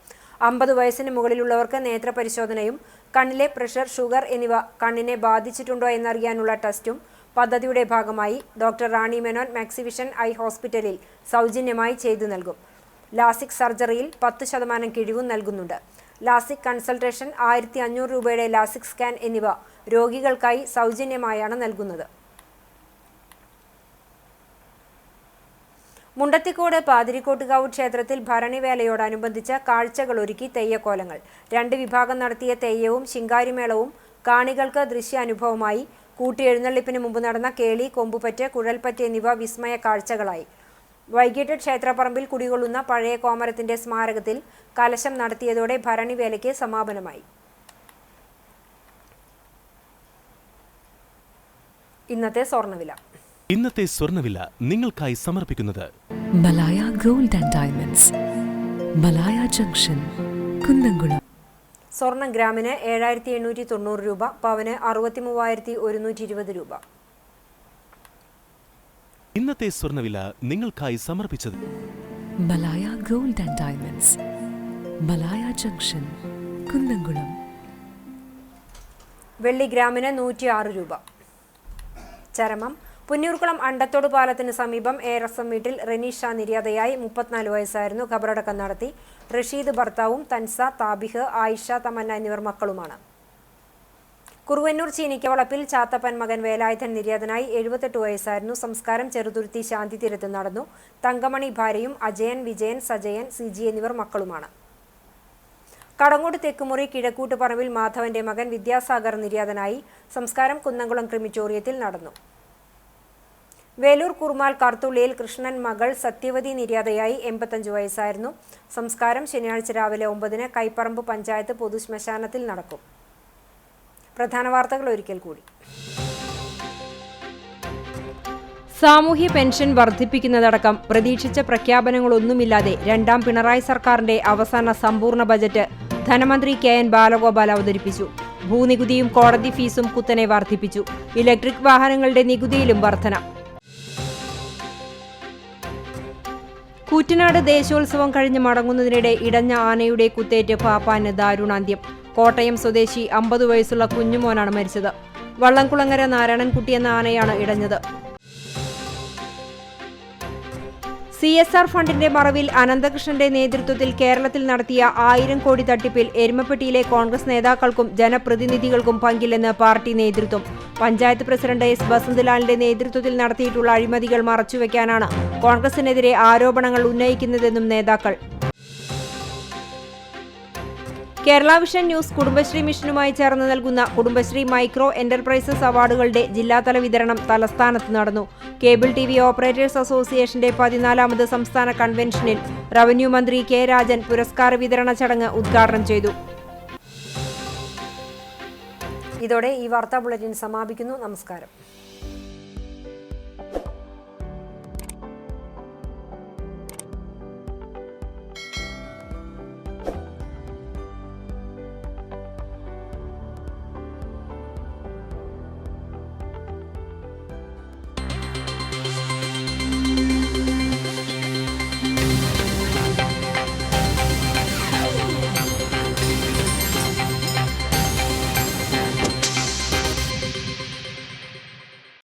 50 വയസ്സിന് മുകളിലുള്ളവർക്ക് നേത്രപരിശോധനയും കണ്ണിലെ പ്രഷർ, ഷുഗർ എന്നിവ കണ്ണിനെ ബാധിച്ചിട്ടുണ്ടോ എന്നറിയാനുള്ള ടെസ്റ്റും പദ്ധതിയുടെ ഭാഗമായി doctor Rani Menon Maxivision I ഹോസ്പിറ്റലിൽ സൗജന്യമായി ചെയ്തു നൽകും. ലാസിക് സർജറിയിൽ 10% കിഴിവും നൽകുന്നുണ്ട്. ലാസിക് കൺസൾട്ടേഷൻ, 1500 രൂപയുടെ ലാസിക് സ്കാൻ എന്നിവ രോഗികൾക്കായി സൗജന്യമായാണ് നൽകുന്നത്. മുണ്ടത്തിക്കോട് പാതിരിക്കോട്ടുകാവ് ക്ഷേത്രത്തിൽ ഭരണിവേലയോടനുബന്ധിച്ച് കാഴ്ചകളൊരുക്കി തെയ്യക്കോലങ്ങൾ. 2 വിഭാഗം നടത്തിയ തെയ്യവും ശിങ്കാരിമേളവും കാണികൾക്ക് ദൃശ്യാനുഭവമായി. കൂട്ടിയെഴുന്നള്ളിപ്പിന് മുമ്പ് നടന്ന കേളി, കൊമ്പുപറ്റ്, കുഴൽപ്പറ്റ് എന്നിവ വിസ്മയ കാഴ്ചകളായി. വൈകിട്ട് ക്ഷേത്രപ്പറമ്പിൽ കുടികൊള്ളുന്ന പഴയ കോമരത്തിന്റെ സ്മാരകത്തിൽ കലശം നടത്തിയതോടെ ഭരണിവേലയ്ക്ക് സമാപനമായി. ഇന്നത്തെ സ്വർണ്ണവില നിങ്ങൾക്കായി സമർപ്പിക്കുന്നത് Malaya gold and diamonds, Malaya junction, Kunnamkulam. സ്വർണം ഗ്രാമിന് 7890 രൂപ, പവന് 63,120 രൂപ. ഇന്നത്തെ സ്വർണ്ണവില നിങ്ങൾക്കായി സമർപ്പിച്ചത് Malaya gold and diamonds, Malaya junction, Kunnamkulam. വെള്ളി ഗ്രാമിന് 106 രൂപ. ചരമം. പുന്നൂർക്കുളം അണ്ടത്തോട് പാലത്തിന് സമീപം ARSM വീട്ടിൽ റെനീഷ നിര്യാതയായി. 34 വയസ്സായിരുന്നു. ഖബറടക്കം നടത്തി. റഷീദ് ഭർത്താവും തൻസ, താബിഹ്, ആയിഷ, തമന്ന എന്നിവർ മക്കളുമാണ്. കുറുവന്നൂർ ചീനിക്കവളപ്പിൽ ചാത്തപ്പൻ മകൻ വേലായുധൻ നിര്യാതനായി. 78 വയസ്സായിരുന്നു. സംസ്കാരം ചെറുതുരുത്തി ശാന്തിതീരത്ത് നടന്നു. തങ്കമണി ഭാര്യയും അജയൻ, വിജയൻ, സജയൻ, CG എന്നിവർ മക്കളുമാണ്. കടങ്ങോട് തെക്കുമുറി കിഴക്കൂട്ട് പറമ്പിൽ മാധവന്റെ മകൻ വിദ്യാസാഗർ നിര്യാതനായി. സംസ്കാരം കുന്നംകുളം ക്രിമിറ്റോറിയത്തിൽ നടന്നു. വേലൂർ കുർമാൽ കർത്തുള്ളിയിൽ കൃഷ്ണൻ മകൾ സത്യവതി നിര്യാതയായി. 85 വയസ്സായിരുന്നു. സംസ്കാരം ശനിയാഴ്ച രാവിലെ 9-ന് കൈപ്പറമ്പ് പഞ്ചായത്ത് പൊതുശ്മശാനത്തിൽ നടക്കും. പ്രധാന വാർത്തകൾ ഒരിക്കൽ കൂടി. സാമൂഹ്യ പെൻഷൻ വർദ്ധിപ്പിക്കുന്നതടക്കം പ്രതീക്ഷിച്ച പ്രഖ്യാപനങ്ങളൊന്നുമില്ലാതെ 2ാം പിണറായി സർക്കാരിന്റെ അവസാന സമ്പൂർണ്ണ ബജറ്റ് ധനമന്ത്രി KN ബാലഗോപാൽ അവതരിപ്പിച്ചു. ഭൂനികുതിയും കോടതി ഫീസും കുത്തനെ വർദ്ധിപ്പിച്ചു. ഇലക്ട്രിക് വാഹനങ്ങളുടെ നികുതിയിലും വർധന. കൂറ്റനാട് ദേശോത്സവം കഴിഞ്ഞ് മടങ്ങുന്നതിനിടെ ഇടഞ്ഞ ആനയുടെ കുത്തേറ്റ് പാപ്പാന് ദാരുണാന്ത്യം. കോട്ടയം സ്വദേശി 50 വയസ്സുള്ള കുഞ്ഞുമോനാണ് മരിച്ചത്. വള്ളംകുളങ്ങര നാരായണൻകുട്ടി എന്ന ആനയാണ് ഇടഞ്ഞത്. CSR ഫണ്ടിന്റെ മറവിൽ അനന്തകൃഷ്ണന്റെ നേതൃത്വത്തിൽ കേരളത്തിൽ നടത്തിയ 1000 കോടി തട്ടിപ്പിൽ എരുമപ്പെട്ടിയിലെ കോൺഗ്രസ് നേതാക്കൾക്കും ജനപ്രതിനിധികൾക്കും പങ്കില്ലെന്ന് പാർട്ടി നേതൃത്വം. Panchayat president S. ബസന്തലാലിന്റെ നേതൃത്വത്തിൽ നടത്തിയിട്ടുള്ള അഴിമതികൾ മറച്ചുവെക്കാനാണ് കോൺഗ്രസിനെതിരെ ആരോപണങ്ങൾ ഉന്നയിക്കുന്നതെന്നും നേതാക്കൾ. കേരള വിഷൻ ന്യൂസ് കുടുംബശ്രീ മിഷനുമായി ചേർന്ന് നൽകുന്ന കുടുംബശ്രീ മൈക്രോ എന്റർപ്രൈസസ് അവാർഡുകളുടെ ജില്ലാതല വിതരണം തലസ്ഥാനത്ത് നടന്നു. കേബിൾ TV ഓപ്പറേറ്റേഴ്സ് അസോസിയേഷന്റെ 14ാമത് സംസ്ഥാന കൺവെൻഷനിൽ റവന്യൂ മന്ത്രി K. രാജൻ പുരസ്കാര വിതരണ ചടങ്ങ് ഉദ്ഘാടനം ചെയ്തു. ഇതോടെ ഈ വാർത്താ ബുള്ളറ്റിൻ സമാപിക്കുന്നു. നമസ്കാരം.